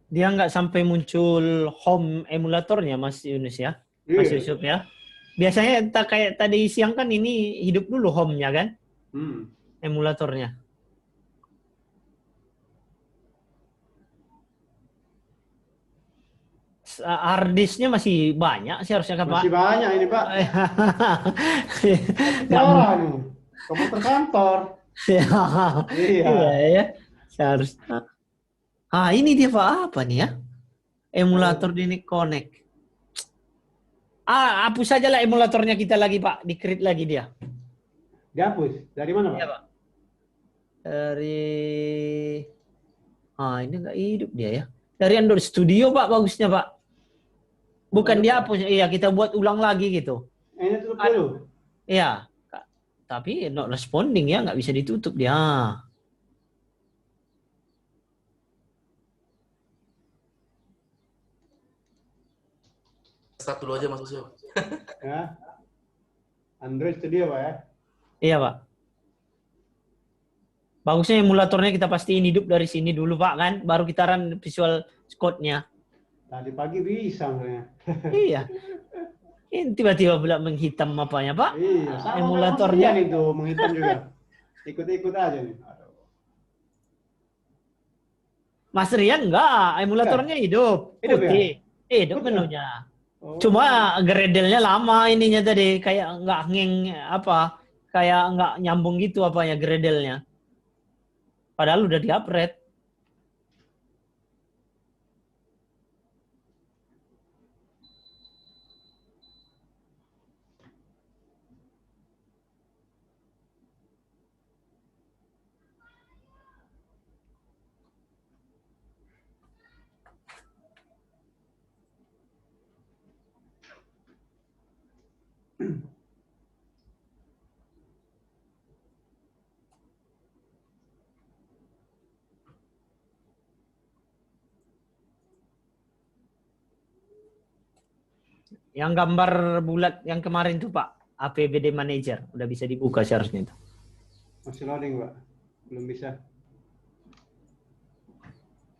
Dia nggak sampai muncul home emulatornya, Mas Yunus ya? Mas Iya. Yusuf ya? Biasanya kayak tadi siang kan ini hidup dulu home-nya kan? Emulatornya. Hard disk-nya masih banyak sih harusnya kan, Pak? Masih banyak ini Pak. Nggak Wah nih, komputer kantor. Iya. Iya ya, seharusnya. Ini dia Pak, apa nih ya? Emulator ini connect. Hapus saja lah emulatornya kita lagi Pak, di-create lagi dia. Dihapus. Dari mana Pak? Iya Pak. Dari ini nggak hidup dia ya. Dari Android Studio Pak, bagusnya Pak. Bukan dihapus, iya kita buat ulang lagi gitu. Ini tutup dulu. Iya, tapi not responding ya, nggak bisa ditutup dia. Start dulu aja Mas Yusuf. Ya. Android Studio Pak ya. Iya Pak. Bagusnya emulatornya kita pastiin hidup dari sini dulu Pak kan, baru kita run Visual Code-nya. Tadi pagi bisa sebenarnya. Iya. Ini tiba-tiba pula menghitam apanya Pak? Iya, sama Emulatornya Mas Rian itu menghitam juga. Ikut-ikut aja nih. Aduh. Mas Rian enggak, emulatornya hidup. Hidup ya? Putih. Hidup Putih. menunya. Oh. Cuma gredelnya lama ininya tadi, kayak nggak kayak nggak nyambung gitu apanya gredelnya. Padahal udah di-upgrade. Yang gambar bulat yang kemarin tuh Pak, APBD Manager, udah bisa dibuka seharusnya itu. Masih loading Pak. Belum bisa.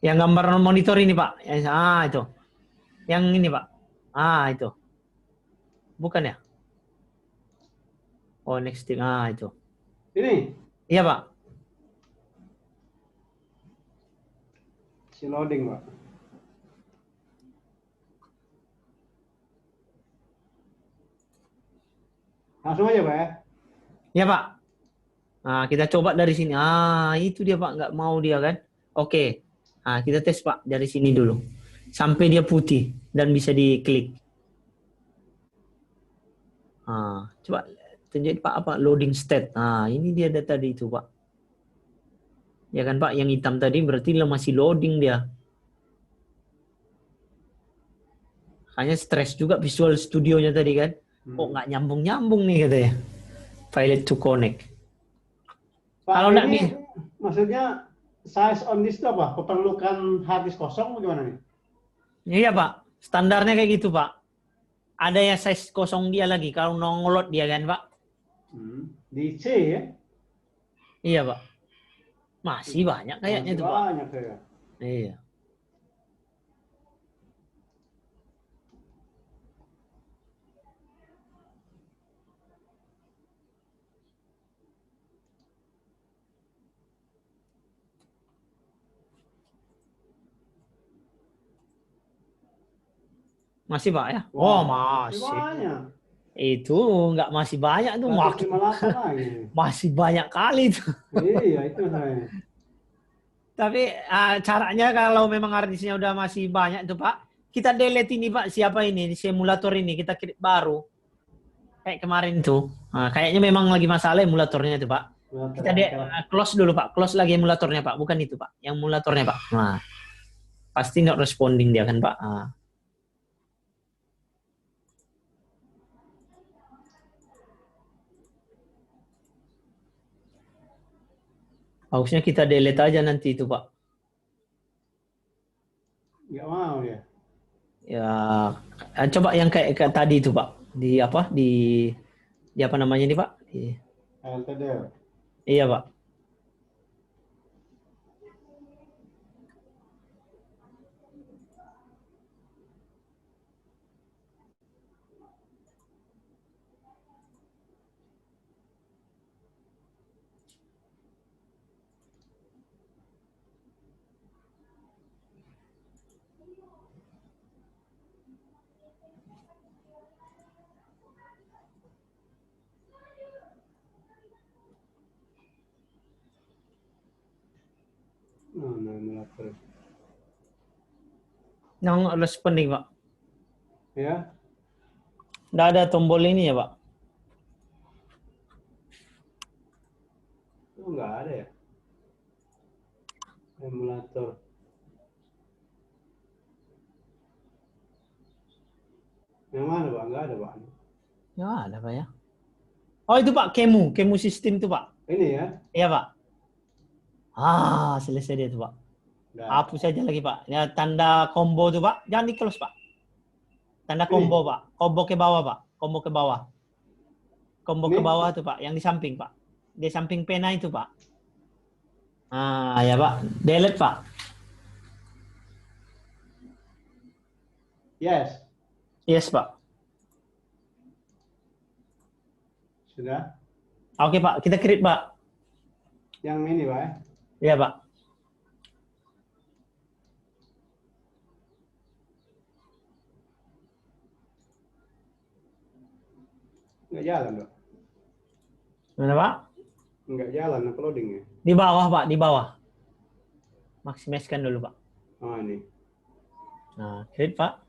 Yang gambar monitor ini Pak, itu. Yang ini Pak, itu. Bukan ya? Oh next thing, itu. Ini. Iya Pak. Masih loading Pak. Langsung aja Pak ya. Iya Pak. Kita coba dari sini. Itu dia Pak, nggak mau dia kan? Oke. Kita tes Pak dari sini dulu. Sampai dia putih dan bisa diklik. Coba tunjuk Pak apa loading state. Ini dia data tadi itu Pak. Ya kan Pak, yang hitam tadi berarti masih loading dia. Hanya stres juga Visual Studionya tadi kan. Kok nggak nyambung-nyambung nih katanya. Failed to connect. Pak, Kalau nggak ini maksudnya size on disk itu apa? Keperluan hard disk kosong bagaimana nih? Iya Pak, standarnya kayak gitu Pak. Ada yang size kosong dia lagi kalau nongolot dia kan Pak. Di C ya? Iya Pak. Masih banyak kayaknya Masih itu Pak. banyak ya. Iya. Masih Pak ya? Wah, Masih. banyak. Itu nggak masih banyak tuh. 158 lagi. Masih banyak kali tuh. Iya, itu saya. Tapi caranya kalau memang artisnya udah masih banyak tuh Pak, kita delete ini Pak, siapa ini, simulator ini, kita create baru. Kayak kemarin tuh. Kayaknya memang lagi masalah emulatornya tuh Pak. Kita close dulu Pak, close lagi emulatornya Pak, bukan itu Pak, yang emulatornya Pak. Pasti not responding dia kan Pak. Harusnya kita delete aja nanti itu Pak. Nggak mau ya? Ya, coba yang kayak tadi itu Pak. Di apa? Di apa namanya ini Pak? LTD. Iya Pak. Emulator. Yang responding Pak. Ya. Nggak ada tombol ini ya Pak. Oh, nggak ada ya? Emulator. Yang mana Pak? Nggak ada Pak. Ya ada Pak ya. Oh itu Pak, Kemu sistem tuh Pak. Ini ya? Iya Pak. Selesai dia tuh Pak. Nggak. Hapus saja lagi Pak. Ya tanda combo tuh Pak, jangan di close Pak. Tanda combo Pak. Combo ke bawah Pak. Combo ke bawah. Combo ke bawah tuh Pak, yang di samping Pak. Di samping pena itu Pak. Ya Pak. Delete Pak. Yes. Yes Pak. Sudah? Oke Pak, kita create Pak. Yang ini Pak ya? Iya Pak. Nggak jalan Pak. Mana Pak? Nggak jalan uploadingnya. Di bawah Pak, di bawah. Maksimiskan dulu Pak. Oh ini. Create Pak.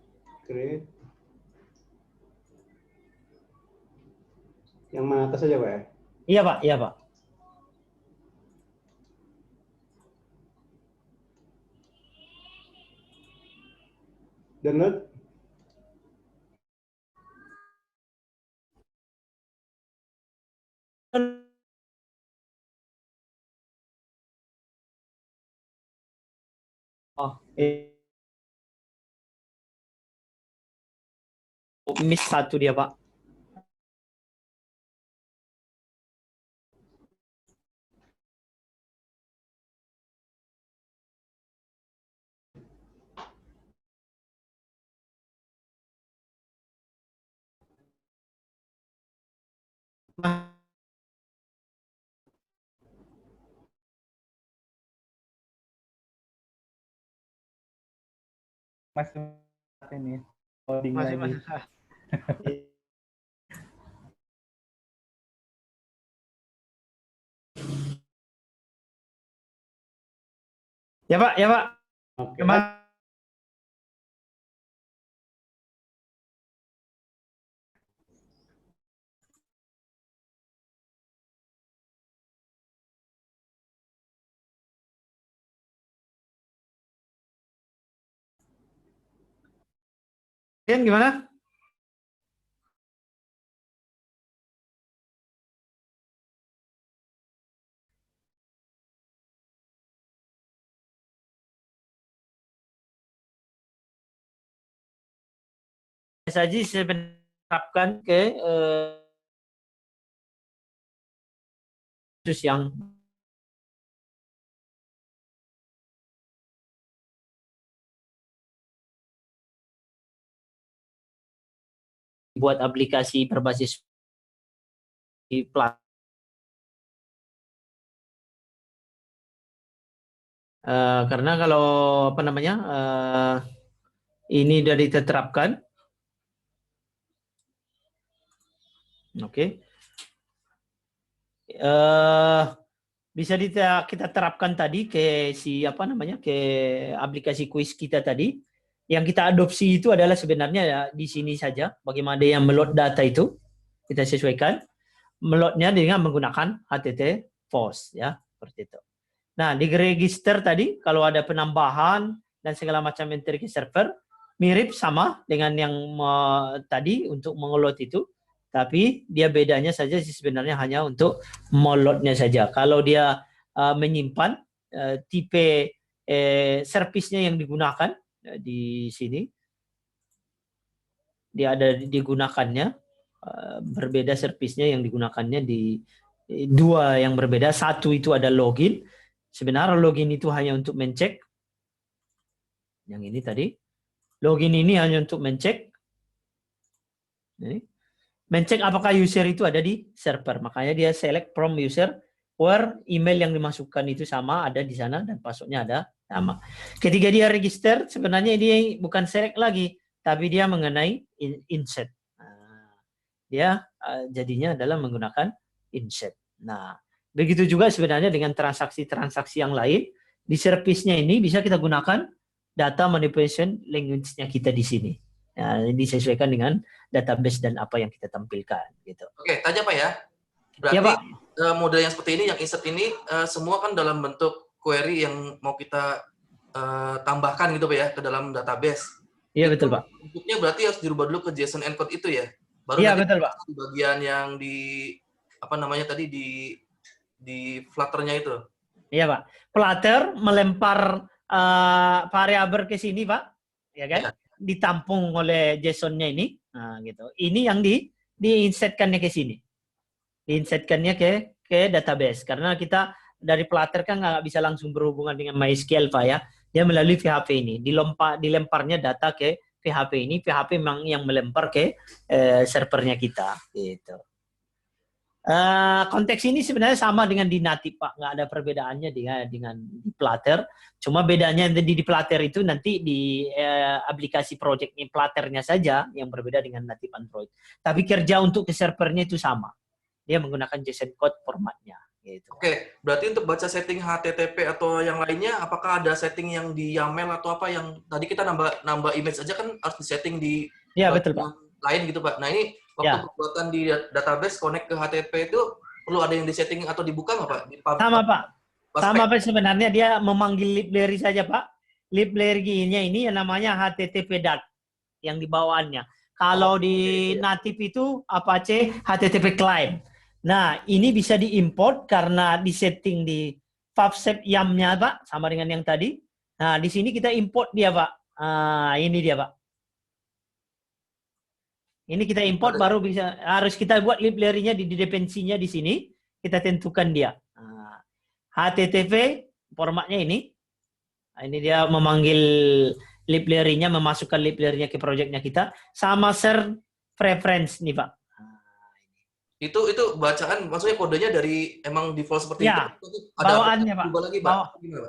Create. Yang mana atas saja Pak ya? Iya Pak, iya Pak. Download. Miss satu dia Pak. Masih ini loading Masih lagi. Ya Pak, ya Pak. Oke. Gimana? Saja saya menerapkan ke yang buat aplikasi berbasis karena kalau apa namanya ini sudah diterapkan, oke, bisa kita terapkan tadi ke si apa namanya ke aplikasi kuis kita tadi. Yang kita adopsi itu adalah sebenarnya ya di sini saja. Bagaimana yang meload data itu kita sesuaikan meloadnya dengan menggunakan HTTP POST ya seperti itu. Nah di register tadi kalau ada penambahan dan segala macam entry ke server mirip sama dengan yang tadi untuk mengeload itu, tapi dia bedanya saja sih sebenarnya hanya untuk meloadnya saja. Kalau dia menyimpan tipe servisnya yang digunakan di sini, dia ada digunakannya berbeda servisnya yang digunakannya di dua yang berbeda. Satu itu ada login. Sebenarnya login itu hanya untuk mencek. Yang ini tadi. Login ini hanya untuk mencek. Ini. Mencek apakah user itu ada di server. Makanya dia select from user where email yang dimasukkan itu sama ada di sana dan passwordnya ada sama. Ketika dia register sebenarnya dia bukan select lagi, tapi dia mengenai insert. Dia jadinya adalah menggunakan insert. Nah, begitu juga sebenarnya dengan transaksi-transaksi yang lain di servisnya ini bisa kita gunakan data manipulation language-nya kita di sini. Nah, disesuaikan dengan database dan apa yang kita tampilkan gitu. Oke, tanya Pak ya. Berarti ya, Pak. Model yang seperti ini, yang insert ini semua kan dalam bentuk query yang mau kita tambahkan gitu Pak ya ke dalam database. Iya betul Pak. Bentuknya berarti harus dirubah dulu ke JSON encode itu ya. Baru iya nanti betul Pak. Di bagian yang di apa namanya tadi di Flutter-nya itu. Iya Pak. Flutter melempar variabel ke sini Pak, ya kan? Ya. Ditampung oleh JSON-nya ini, nah gitu. Ini yang diinsertkannya ke sini, diinsertkannya ke database. Karena kita dari Flutter kan nggak bisa langsung berhubungan dengan MySQL Pak ya. Dia melalui PHP ini, dilemparnya data ke PHP ini, PHP memang yang melempar ke servernya kita, gitu. Konteks ini sebenarnya sama dengan di native Pak, nggak ada perbedaannya dengan di Flutter. Cuma bedanya di Flutter itu nanti di aplikasi projectnya Flutternya saja yang berbeda dengan native Android. Tapi kerja untuk ke servernya itu sama. Dia menggunakan JSON code formatnya. Gitu. Oke, berarti untuk baca setting HTTP atau yang lainnya, apakah ada setting yang di YAML atau apa yang tadi kita nambah image aja kan harus disetting di betul Pak. Lain gitu Pak. Nah ini waktu pembuatan di database connect ke HTTP itu perlu ada yang disetting atau dibuka nggak Pak? Sama Pak. Sama Pak sebenarnya dia memanggil library saja Pak. Library-nya ini yang namanya HTTP DAT yang di bawaannya. Kalau di native itu Apache HTTP client. Nah, ini bisa diimport karena disetting di PubSub YAM-nya, Pak, sama dengan yang tadi. Nah, di sini kita import dia, Pak. Ini dia, Pak. Ini kita import baru bisa, harus kita buat library-nya di dependency-nya di sini. Kita tentukan dia. HTTP, formatnya ini. Ini dia memanggil library-nya, memasukkan library-nya ke project-nya kita. Sama share preference nih, Pak. Itu bacaan maksudnya kodenya dari emang default seperti itu. Ada bawaannya Pak. Lagi, Pak.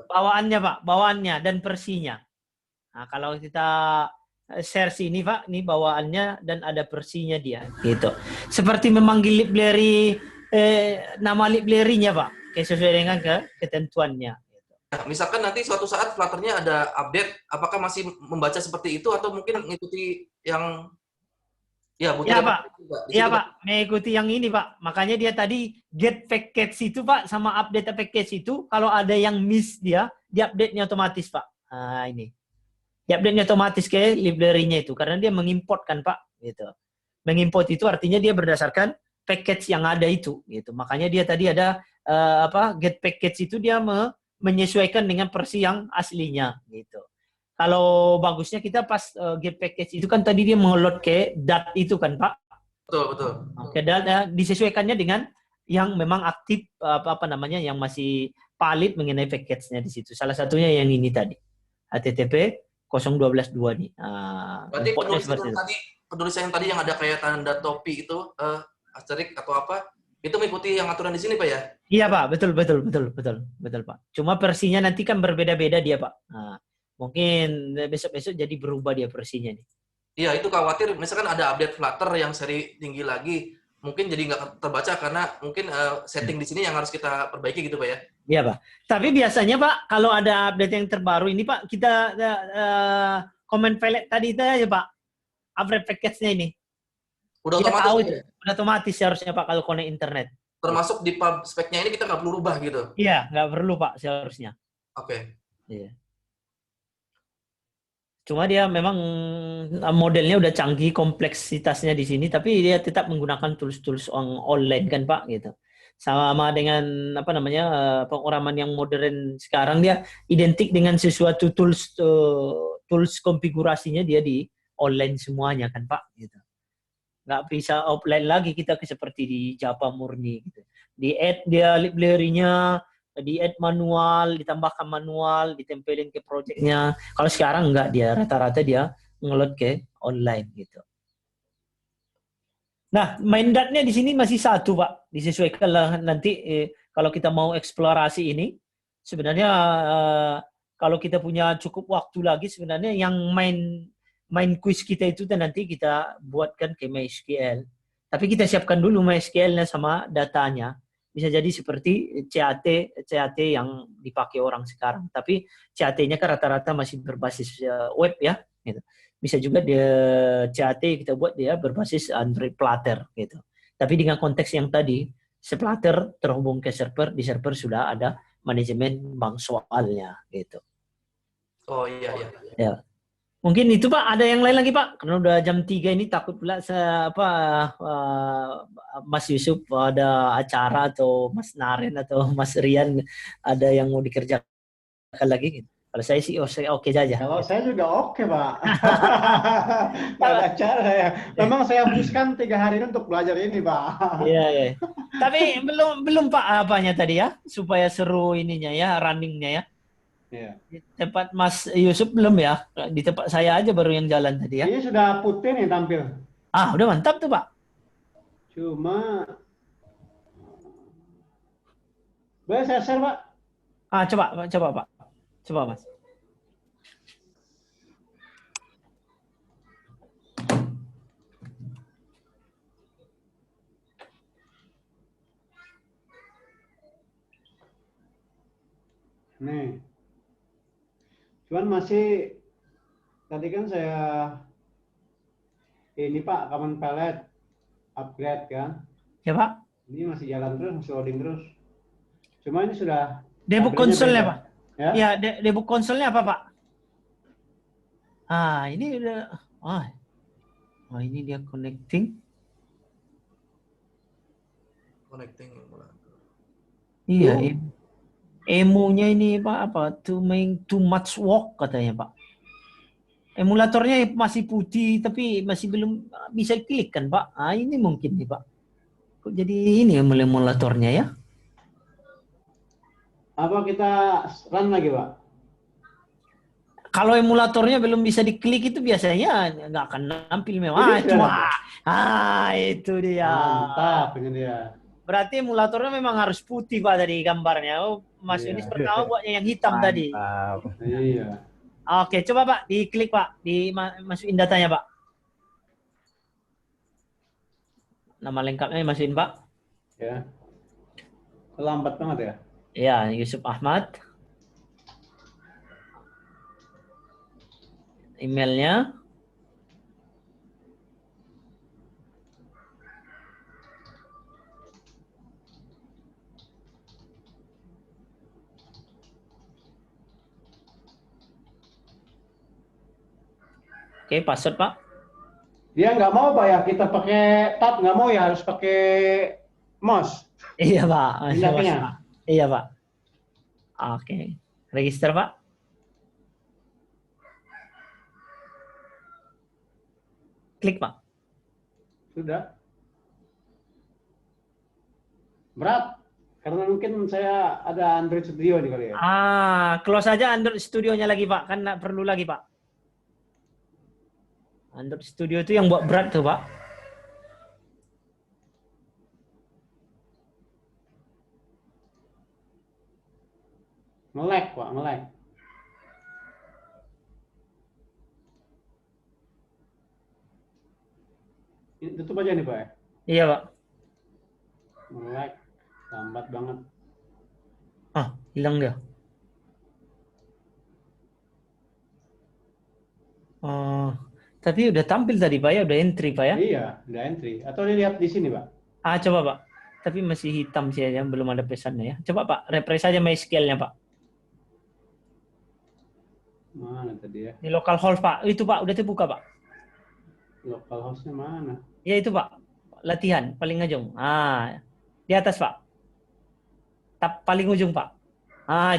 Bawaannya Pak, bawaannya dan versinya. Nah, kalau kita share sini Pak, ini bawaannya dan ada versinya dia gitu. Seperti memanggil library nama library-nya Pak, sesuai dengan ketentuannya. Nah, misalkan nanti suatu saat Flutter-nya ada update, apakah masih membaca seperti itu atau mungkin mengikuti yang Pak. Iya Pak, mengikuti yang ini Pak. Makanya dia tadi get package itu Pak sama update package itu kalau ada yang miss dia, di update-nya otomatis Pak. Nah, ini. Di-update otomatis ke library-nya itu karena dia mengimport kan Pak, gitu. Mengimport itu artinya dia berdasarkan package yang ada itu, gitu. Makanya dia tadi ada get package itu dia menyesuaikan dengan versi yang aslinya, gitu. Kalau bagusnya kita pas get package itu kan tadi dia mengeload ke DAT itu kan Pak. Betul, betul. Oke, dan disesuaikannya dengan yang memang aktif apa namanya yang masih valid mengenai package-nya di situ. Salah satunya yang ini tadi. HTTP 0.12.2 nih. Berarti Importnya seperti itu. penulisan yang tadi yang ada kayak tanda topi itu asterik atau apa, itu mengikuti yang aturan di sini Pak ya? Iya Pak, betul Pak. Cuma versinya nanti kan berbeda-beda dia Pak. Nah, mungkin besok-besok jadi berubah dia versinya nih. Iya, itu khawatir misalkan ada update Flutter yang seri tinggi lagi, mungkin jadi nggak terbaca karena mungkin setting di sini yang harus kita perbaiki gitu Pak ya? Iya Pak. Tapi biasanya Pak, kalau ada update yang terbaru ini Pak, kita comment file tadi itu aja Pak. Upgrade package-nya ini. Udah Dia otomatis tahu, ya? udah otomatis seharusnya Pak kalau connect internet. Termasuk di pub spec-nya ini kita nggak perlu rubah gitu? Iya, nggak perlu Pak seharusnya. Oke. Iya. Cuma dia memang modelnya udah canggih, kompleksitasnya di sini, tapi dia tetap menggunakan tools-tools online kan Pak, gitu. Sama dengan apa namanya penguraman yang modern sekarang dia identik dengan sesuatu tools konfigurasinya dia di online semuanya kan Pak, gitu. Nggak bisa offline lagi kita seperti di Java murni, gitu. Di add dia library-nya, di add manual, ditambahkan manual, ditempelin ke projectnya. Kalau sekarang enggak, dia rata-rata dia ngeload ke online gitu. Nah, main datnya di sini masih satu Pak, disesuaikan lah nanti kalau kita mau eksplorasi ini. Sebenarnya kalau kita punya cukup waktu lagi, sebenarnya yang main quiz kita itu nanti kita buatkan ke MySQL. Tapi kita siapkan dulu MySQL-nya sama datanya. Bisa jadi seperti CAT yang dipakai orang sekarang. Tapi CAT-nya kan rata-rata masih berbasis web ya. Gitu. Bisa juga dia CAT kita buat dia berbasis Android Flutter gitu. Tapi dengan konteks yang tadi, Flutter terhubung ke server, di server sudah ada manajemen bank soalnya gitu. Oh iya, iya. Ya. Mungkin itu Pak, ada yang lain lagi Pak? Karena udah jam 3 ini takut pula Mas Yusuf ada acara atau Mas Naren atau Mas Rian ada yang mau dikerjakan lagi gitu. Kalau saya sih saya oke saja. Kalau saya juga oke, Pak. Nggak ada cara ya. Memang saya habiskan 3 hari ini untuk belajar ini, Pak. Iya, iya. Tapi belum Pak apanya tadi ya, supaya seru ininya ya, runningnya ya. Iya. Di tempat Mas Yusuf belum ya? Di tempat saya aja baru yang jalan tadi ya. Ini sudah putih nih tampil. Ah, udah mantap tuh Pak. Cuma boleh saya share, Pak? Ah, coba Pak. Coba Mas. Nih. Cuman masih tadi kan saya ini Pak, Common Palette upgrade kan. Ya Pak. Ini masih jalan terus, masih loading terus. Cuma ini sudah Debug tabelnya konsolnya beda. Pak. Ya. Ya, debug konsolnya apa Pak? Ah, ini udah. Oh, ini dia connecting. Connecting. Iya, emo-nya ini Pak apa? Too much work katanya Pak. Emulatornya masih putih tapi masih belum bisa klik kan Pak. Ah, ini mungkin nih Pak. Kok jadi ini emulatornya ya? Apa kita run lagi, Pak? Kalau emulatornya belum bisa diklik itu biasanya nggak akan nampil memang. Itu dia. Mantap ini dia. Berarti emulatornya memang harus putih Pak tadi gambarnya. Oh, Mas Iya. Yunis pertama buatnya yang hitam tadi. Mantap. Iya. Oke, coba Pak diklik Pak, dimasukin datanya Pak. Nama lengkapnya masukin Pak. Ya. Lambat banget ya. Ya, Yusuf Ahmad. Emailnya. Oke, password Pak. Dia nggak mau Pak ya, kita pakai tab, nggak mau ya, harus pakai mouse. Iya Pak. Pindahnya. Pak. Iya Pak. Oke. Register Pak. Klik Pak. Sudah. Berat. Karena mungkin saya ada Android Studio nih kali ya. Close aja Android Studio-nya lagi Pak. Kan nggak perlu lagi Pak. Android Studio itu yang buat berat tuh Pak. Nge-lag Pak, nge-lag. Ini tutup aja nih Pak ya. Iya Pak. Nge-lag. Lambat banget. Hilang dia. Tapi udah tampil tadi Pak ya, udah entry Pak ya. Iya, udah entry. Atau dilihat di sini Pak. Coba Pak. Tapi masih hitam sih ya, belum ada pesannya ya. Coba Pak, refresh aja MySQL-nya Pak. Mana tadi ya? Di localhost Pak. Itu Pak, udah terbuka Pak. Localhost-nya mana? Ya itu Pak. Latihan, paling ujung. Di atas Pak. Tab paling ujung Pak.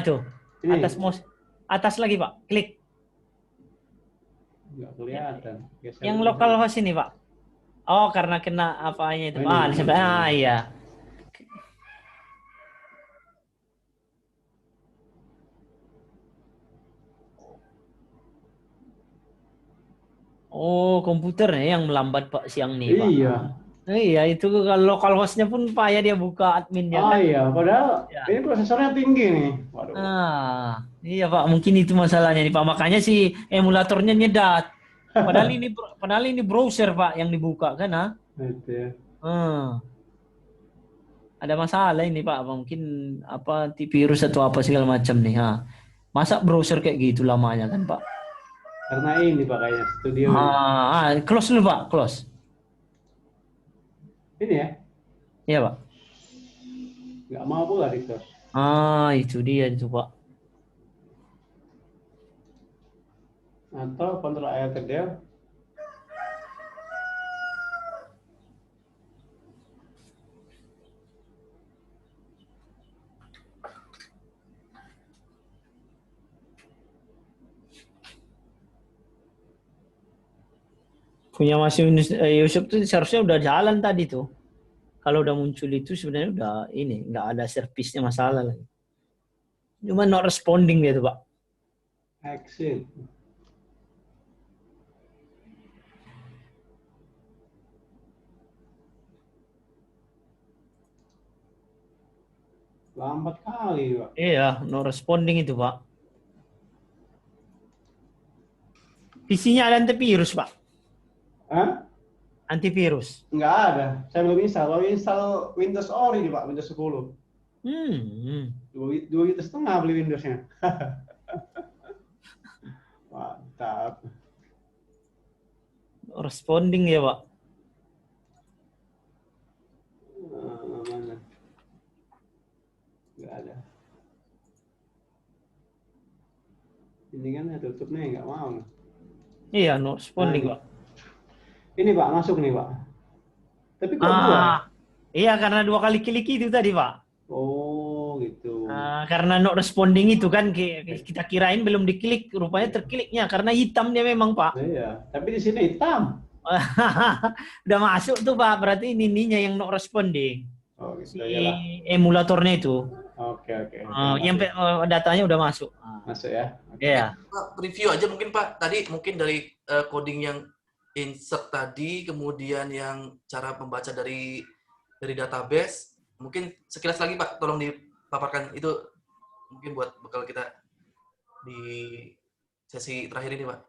Itu. Ini. Atas mouse. Atas lagi Pak. Klik. Nggak kelihatan. Geser Yang dulu. localhost ini Pak. Oh, karena kena apanya itu. Oh, ini. Di sebelah. Iya. Oh, komputernya yang melambat Pak siang nih Pak. Iya. Iya, itu kalau localhost-nya pun payah dia buka adminnya kan. Iya, padahal Ya. ini prosesornya tinggi nih. Waduh. Iya Pak, mungkin itu masalahnya nih Pak. Makanya si emulatornya nyedat. Padahal ini browser Pak yang dibuka kan, Itu ya. Ada masalah ini Pak. Mungkin antivirus atau apa segala macam nih. Masa browser kayak gitu lamanya kan Pak? Karena ini Pak kayaknya studio. Close dulu Pak, close. Ini ya. Iya Pak. Nggak mau pula di close. Itu dia itu Pak. Atau Ctrl Alt Del. Punya masih Yusuf tuh seharusnya udah jalan tadi tuh. Kalau udah muncul itu sebenarnya udah ini, nggak ada servisnya masalah lagi. Cuma not responding gitu Pak. Exit. Lambat kali Pak. Iya, not responding itu Pak. PC-nya ada antivirus Pak. Hah? Antivirus. Nggak ada. Saya belum install. Baru install Windows Ori nih Pak, Windows 10. 2,5 beli Windows-nya. Mantap. Responding ya Pak. Mana? Nggak ada. Ini kan tutup nih, nggak mau. Iya, not responding Pak. Ini Pak, masuk nih Pak. Tapi kok dua? Iya, karena 2 kali klik itu tadi Pak. Oh, gitu. Karena not responding itu kan kita kirain belum diklik, rupanya terkliknya karena hitam dia memang Pak. Iya, tapi di sini hitam. Udah masuk tuh Pak, berarti ininya yang not responding. Oh, gitu Si ya lah. emulatornya itu. Oke. Yang datanya udah masuk. Masuk ya. Iya. Pak, review aja mungkin Pak. Tadi mungkin dari coding yang insert tadi, kemudian yang cara membaca dari database. Mungkin sekilas lagi Pak, tolong dipaparkan itu mungkin buat bekal kita di sesi terakhir ini Pak.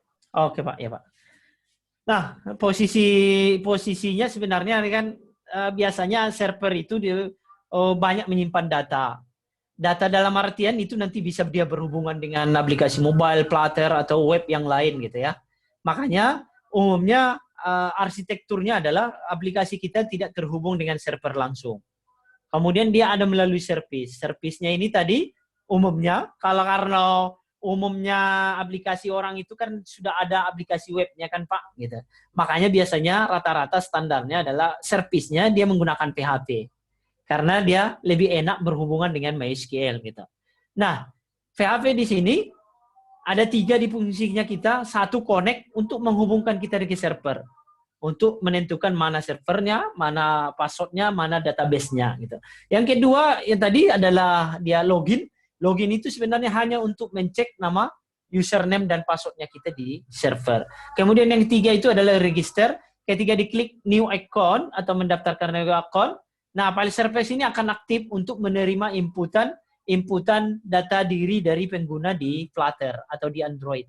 Oke Pak, ya Pak. Nah, posisinya sebenarnya kan biasanya server itu dia banyak menyimpan data. Data dalam artian itu nanti bisa dia berhubungan dengan aplikasi mobile, Flutter, atau web yang lain gitu ya. Makanya umumnya arsitekturnya adalah aplikasi kita tidak terhubung dengan server langsung. Kemudian dia ada melalui service. Service-nya ini tadi umumnya kalau umumnya aplikasi orang itu kan sudah ada aplikasi webnya kan Pak, gitu. Makanya biasanya rata-rata standarnya adalah servisnya dia menggunakan PHP karena dia lebih enak berhubungan dengan MySQL gitu. Nah, PHP di sini ada 3 di fungsinya kita. Satu, connect untuk menghubungkan kita dengan server, untuk menentukan mana servernya, mana passwordnya, mana database-nya gitu. Yang kedua yang tadi adalah dia login. Login itu sebenarnya hanya untuk mencek nama, username dan passwordnya kita di server. Kemudian yang ketiga itu adalah register. Ketika diklik new account atau mendaftarkan new account, nah file service ini akan aktif untuk menerima inputan data diri dari pengguna di Flutter atau di Android.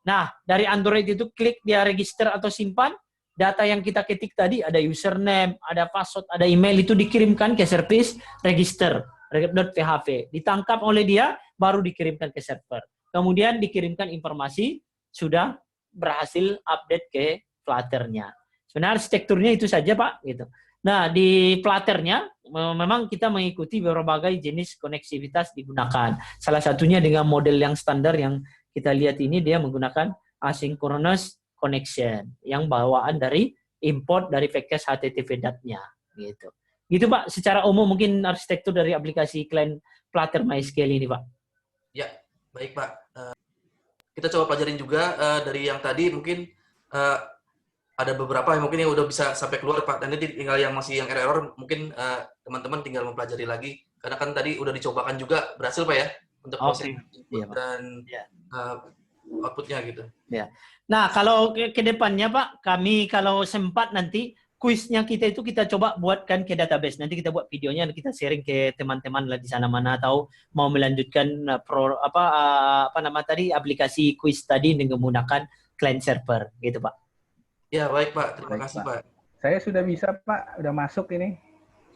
Nah, dari Android itu klik dia register atau simpan. Data yang kita ketik tadi, ada username, ada password, ada email, itu dikirimkan ke service register.php. Ditangkap oleh dia, baru dikirimkan ke server. Kemudian dikirimkan informasi, sudah berhasil update ke Flutter-nya. Sebenarnya arsitekturnya itu saja, Pak. Gitu. Nah, di Flutter-nya, memang kita mengikuti berbagai jenis koneksivitas digunakan. Salah satunya dengan model yang standar yang kita lihat ini, dia menggunakan asynchronous connection yang bawaan dari import dari package HTTP-nya gitu. Gitu Pak, secara umum mungkin arsitektur dari aplikasi klien Flutter MySQL ini Pak. Ya, baik Pak. Kita coba pelajarin juga dari yang tadi mungkin ada beberapa yang mungkin yang udah bisa sampai keluar Pak. Dan nanti tinggal yang masih yang error mungkin teman-teman tinggal mempelajari lagi. Karena kan tadi udah dicobakan juga berhasil Pak ya untuk proses input dan outputnya gitu. Ya. Nah, kalau ke depannya Pak, kami kalau sempat nanti kuisnya kita itu kita coba buatkan ke database. Nanti kita buat videonya dan kita sharing ke teman-teman lah di sana mana tahu mau melanjutkan aplikasi kuis tadi dengan menggunakan client server gitu Pak. Ya, baik Pak. Terima kasih Pak. Saya sudah bisa Pak, udah masuk ini.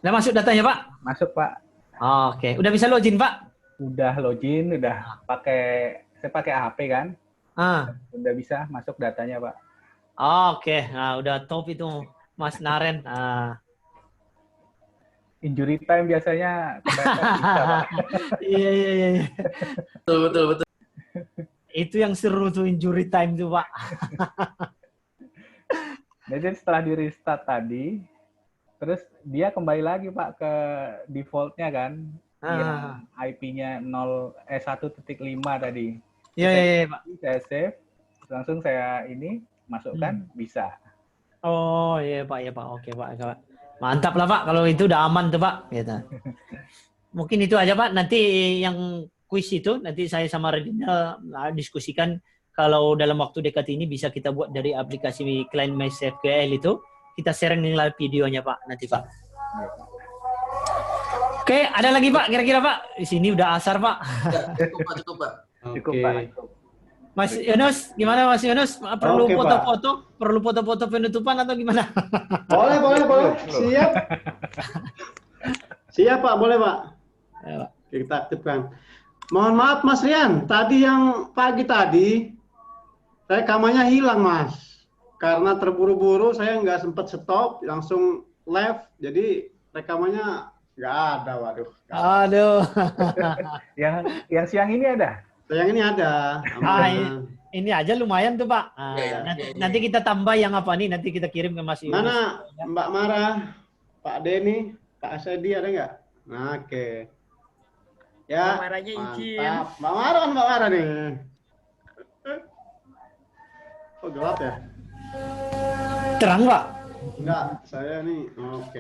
Udah masuk datanya Pak? Masuk Pak. Oke, udah bisa login Pak? Udah login, udah saya pakai HP kan? Udah bisa masuk datanya Pak. Oke. Nah udah top itu Mas Naren. Injury time biasanya bisa Pak. Iya. Betul. Itu yang seru tuh injury time tuh Pak. Jadi setelah di restart tadi, terus dia kembali lagi Pak ke default-nya kan, yang IP-nya 1.5 tadi. Iya Pak. Saya save, langsung saya ini masukkan bisa. Oh iya Pak, oke Pak. Mantap lah Pak, kalau itu udah aman tuh Pak. Gitu. Mungkin itu aja Pak. Nanti yang kuis itu nanti saya sama Redina diskusikan. Kalau dalam waktu dekat ini bisa kita buat dari aplikasi client MySQL itu, kita sharing live videonya Pak nanti Pak. Oke, ada lagi Pak kira-kira Pak? Di sini udah asar Pak. Cukup Pak. Cukup Pak. Mas Yunus, gimana Mas Yunus? Perlu foto-foto? Perlu foto-foto penutupan atau gimana? Boleh. Siap. Siap Pak, boleh Pak. Ya, Pak. Kita aktifkan. Mohon maaf Mas Rian, tadi yang pagi tadi rekamannya hilang Mas. Karena terburu-buru saya nggak sempat stop, langsung live, jadi rekamannya nggak ada, waduh. Aduh. yang siang ini ada? Yang ini ada. Ini aja lumayan tuh Pak. Nanti kita tambah yang apa nih? Nanti kita kirim ke Mas Yunus. Mana Mbak Mara, Pak Denny, Pak Asedi ada nggak? Nah, oke. Ya, Mbak Maranya izin. mantap. Mbak Mara kan Mbak Mara nih. Oh gelap ya? Terang Pak? Enggak, saya nih. Oke.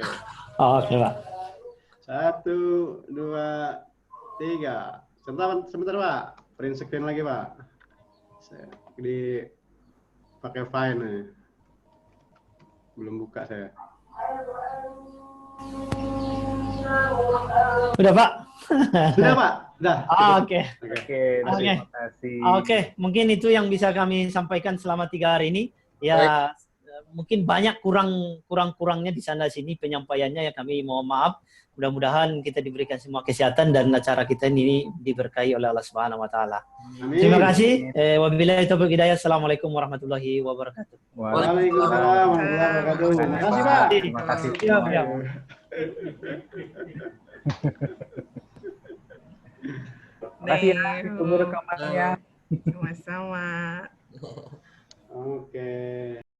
Oke Pak. 1, 2, 3. Sebentar Pak. Print screen lagi Pak. Saya pakai file nih. Belum buka saya. Udah Pak? Sudah Pak? Udah. Oke. Terima kasih. Oke, mungkin itu yang bisa kami sampaikan selama 3 hari ini. Ya, mungkin banyak kurang-kurangnya di sana sini penyampaiannya ya, kami mohon maaf. Mudah-mudahan kita diberikan semua kesehatan dan acara kita ini diberkahi oleh Allah Subhanahu wa taala. Terima kasih. Wabillahi taufiq hidayah. Assalamualaikum warahmatullahi wabarakatuh. Waalaikumsalam warahmatullahi wabarakatuh. Terima kasih Pak. Terima kasih. Siap. Terima kasih ya, tunggu rekamannya. Sama-sama. Oke.